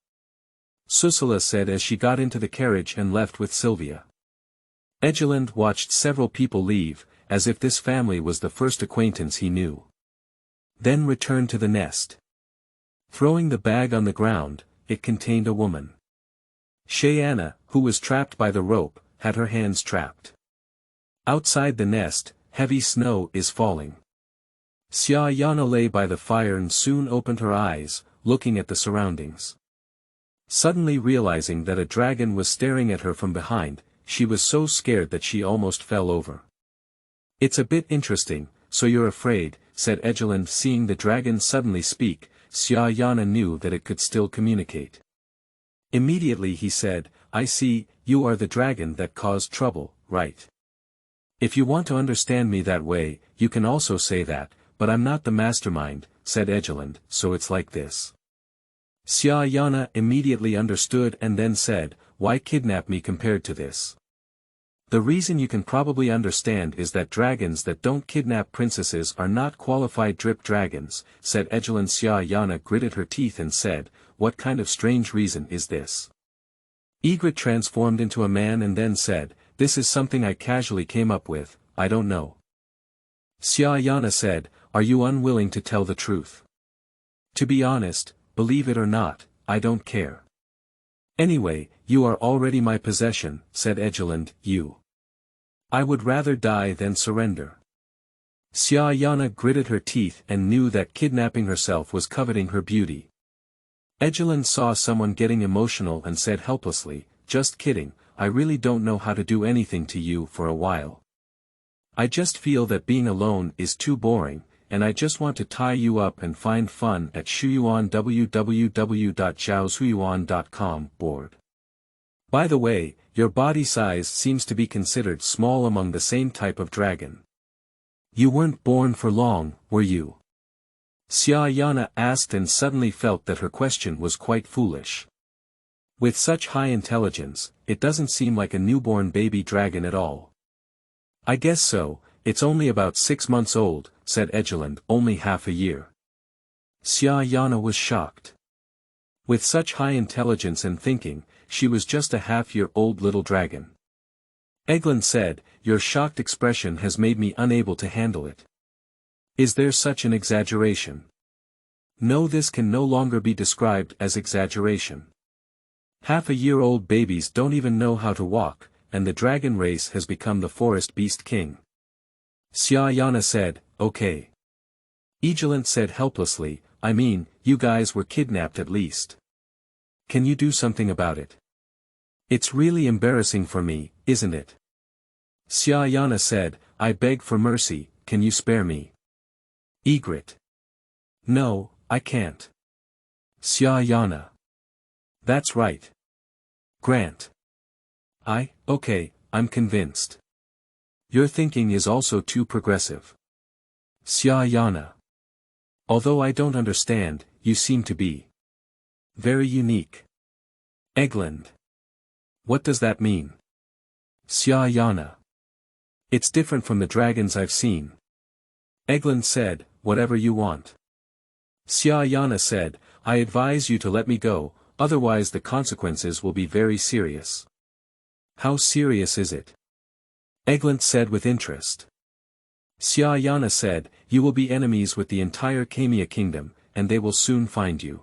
Susila said as she got into the carriage and left with Sylvia. Egelund watched several people leave, as if this family was the first acquaintance he knew. Then returned to the nest. Throwing the bag on the ground, it contained a woman. Shayanna, who was trapped by the rope, had her hands trapped. Outside the nest, heavy snow is falling. Shayanna lay by the fire and soon opened her eyes, looking at the surroundings. Suddenly realizing that a dragon was staring at her from behind, she was so scared that she almost fell over. It's a bit interesting, so you're afraid, said Egelund. Seeing the dragon suddenly speak, Shayanna knew that it could still communicate. Immediately he said, I see, you are the dragon that caused trouble, right? If you want to understand me that way, you can also say that, but I'm not the mastermind, said Egelund, so it's like this. Shayanna immediately understood and then said, why kidnap me compared to this? The reason you can probably understand is that dragons that don't kidnap princesses are not qualified drip dragons, said Egelund. Shayanna gritted her teeth and said, what kind of strange reason is this? Ygritte transformed into a man and then said, this is something I casually came up with, I don't know. Shayanna said, are you unwilling to tell the truth? To be honest, believe it or not, I don't care. Anyway, you are already my possession, said Egelund. I would rather die than surrender. Shayanna gritted her teeth and knew that kidnapping herself was coveting her beauty. Egelund saw someone getting emotional and said helplessly, just kidding, I really don't know how to do anything to you for a while. I just feel that being alone is too boring, and I just want to tie you up and find fun at Shuyuan. www.zhaoshuyuan.com board. By the way, your body size seems to be considered small among the same type of dragon. You weren't born for long, were you? Shayanna asked and suddenly felt that her question was quite foolish. With such high intelligence, it doesn't seem like a newborn baby dragon at all. I guess so, it's only about 6 months old, said Egelund. Only half a year. Shayanna was shocked. With such high intelligence and thinking, she was just a half-year-old little dragon. Egelund said, your shocked expression has made me unable to handle it. Is there such an exaggeration? No, this can no longer be described as exaggeration. Half-a-year-old babies don't even know how to walk, and the dragon race has become the forest beast king. Shayanna said, okay. Egelund said helplessly, I mean, you guys were kidnapped at least. Can you do something about it? It's really embarrassing for me, isn't it? Shayanna said, I beg for mercy, can you spare me? Ygritte. No, I can't. Shayanna. That's right. Grant. Okay, I'm convinced. Your thinking is also too progressive. Shayanna. Although I don't understand, you seem to be very unique. Egelund. What does that mean? Shayanna. It's different from the dragons I've seen. Egelund said, whatever you want. Shayanna said, I advise you to let me go, otherwise the consequences will be very serious. How serious is it? Egelund said with interest. Shayanna said, you will be enemies with the entire Kemia kingdom, and they will soon find you.